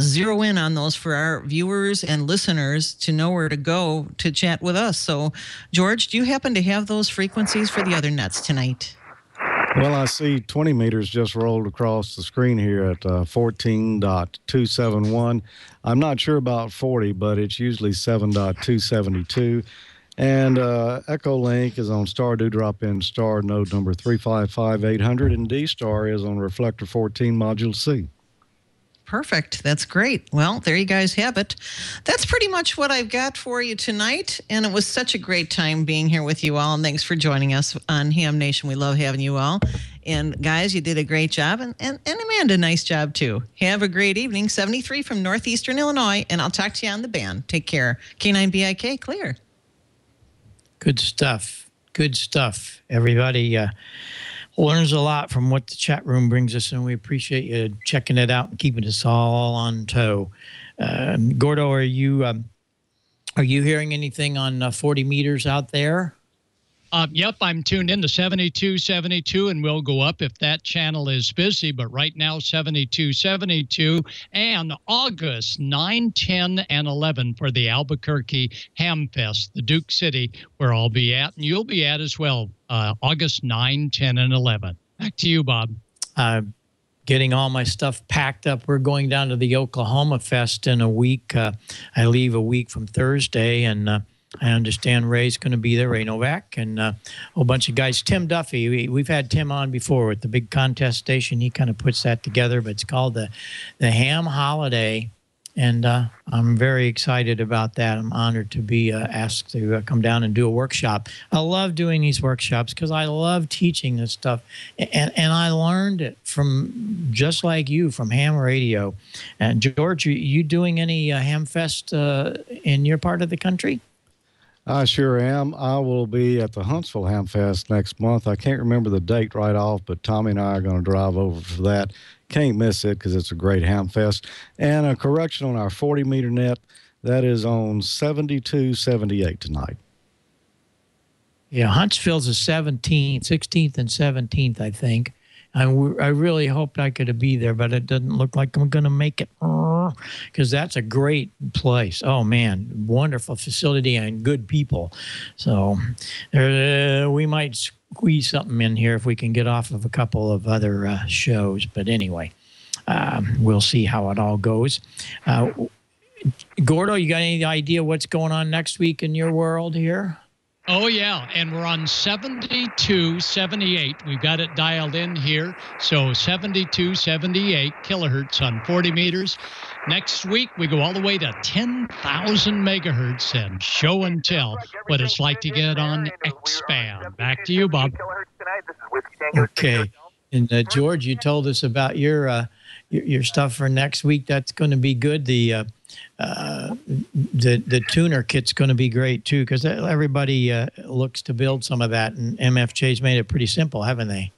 zero in on those for our viewers and listeners to know where to go to chat with us. So, George, do you happen to have those frequencies for the other nets tonight? Well, I see 20 meters just rolled across the screen here at 14.271. I'm not sure about 40, but it's usually 7.272. And Echo Link is on star dewdrop in star node number 355800, and D star is on reflector 14 module C. Perfect. That's great. Well, there you guys have it. That's pretty much what I've got for you tonight. And it was such a great time being here with you all. And thanks for joining us on Ham Nation. We love having you all. And guys, you did a great job. And Amanda, nice job too. Have a great evening. 73 from Northeastern Illinois. And I'll talk to you on the band. Take care. K9BIK, clear. Good stuff. Good stuff. Everybody learns a lot from what the chat room brings us, and we appreciate you checking it out and keeping us all on toe. Gordo, are you hearing anything on 40 meters out there? Yep, I'm tuned in to 7272, and we'll go up if that channel is busy. But right now, 7272, and August 9, 10, and 11 for the Albuquerque Hamfest, the Duke City, where I'll be at, and you'll be at as well, August 9, 10, and 11. Back to you, Bob. Getting all my stuff packed up. We're going down to the Oklahoma Fest in a week. I leave a week from Thursday, and I understand Ray's going to be there, Ray Novak, and a whole bunch of guys. Tim Duffy, we've had Tim on before with the big contest station. He kind of puts that together, but it's called the Ham Holiday, and I'm very excited about that. I'm honored to be asked to come down and do a workshop. I love doing these workshops because I love teaching this stuff, and I learned it from, just like you, from ham radio. And George, you doing any Hamfest in your part of the country? I sure am. I will be at the Huntsville Hamfest next month. I can't remember the date right off, but Tommy and I are going to drive over for that. Can't miss it because it's a great Hamfest. And a correction on our 40 meter net, that is on 7278 tonight. Yeah, Huntsville's the 16th and 17th, I think. I really hoped I could be there, but it doesn't look like I'm going to make it, because that's a great place. Oh, man, wonderful facility and good people. So we might squeeze something in here if we can get off of a couple of other shows. But anyway, we'll see how it all goes. Gordo, you got any idea what's going on next week in your world here? Oh, yeah, and we're on 7278. We've got it dialed in here. So 7278 kilohertz on 40 meters. Next week, we go all the way to 10,000 megahertz and show and tell what it's like to get on X-Band. Back to you, Bob. Okay. And George, you told us about your stuff for next week. That's going to be good. The tuner kit's going to be great too, because everybody looks to build some of that, and MFJ's made it pretty simple, haven't they?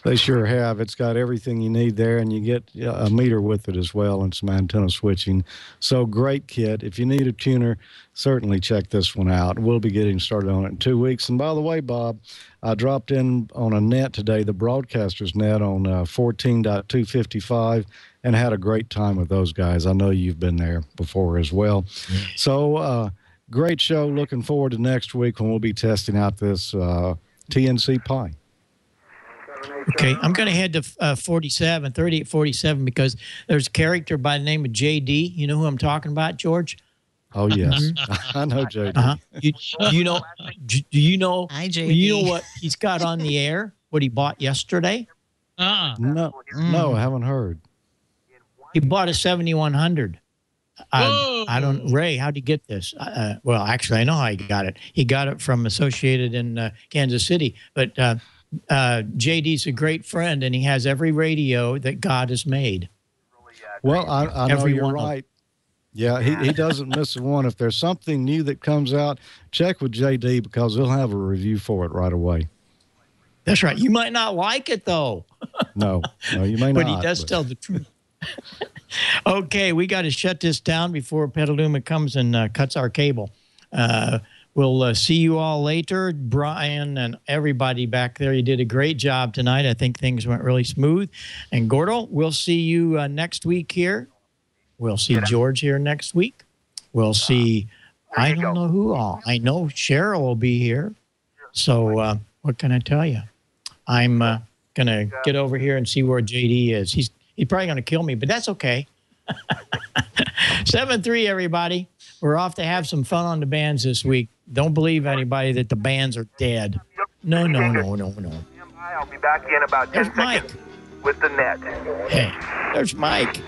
They sure have. It's got everything you need there, and you get a meter with it as well and some antenna switching. So great kit. If you need a tuner, certainly check this one out. We'll be getting started on it in 2 weeks. And by the way, Bob, I dropped in on a net today, the broadcaster's net on 14.255, and had a great time with those guys. I know you've been there before as well. Yeah. So great show. Looking forward to next week when we'll be testing out this TNC Pi. Okay, I'm going to head to 3847 because there's a character by the name of JD. You know who I'm talking about, George? Oh, yes. I know JD. You know, do you know, Hi, JD. You know what he's got on the air, what he bought yesterday? No, I haven't heard. He bought a 7100. I don't, Ray, how'd he get this? Well, actually, I know how he got it. He got it from Associated in Kansas City, but JD's a great friend, and he has every radio that God has made. Well, I know you're right. Yeah, he doesn't miss one. If there's something new that comes out, check with JD because he'll have a review for it right away. That's right. You might not like it, though. No, you may not. But he does tell the truth. Okay, we got to shut this down before Petaluma comes and cuts our cable. We'll see you all later. Brian and everybody back there, you did a great job tonight. I think things went really smooth. And Gordo, we'll see you next week here. We'll see George here next week. We'll see, I don't know who all. I know Cheryl will be here. So what can I tell you? I'm going to get over here and see where JD is. He's probably going to kill me, but that's okay. 7-3, everybody. We're off to have some fun on the bands this week. Don't believe anybody that the bands are dead. No. I'll be back in about 10 seconds with the net. Hey, there's Mike.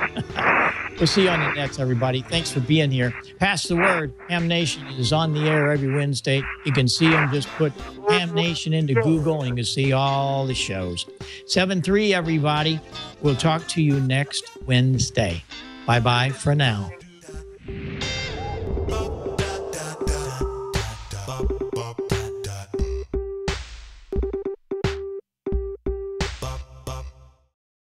We'll see you on the nets, everybody. Thanks for being here. Pass the word. Ham Nation is on the air every Wednesday. You can see them. Just put Ham Nation into Google, and you can see all the shows. 7-3, everybody. We'll talk to you next Wednesday. Bye-bye for now.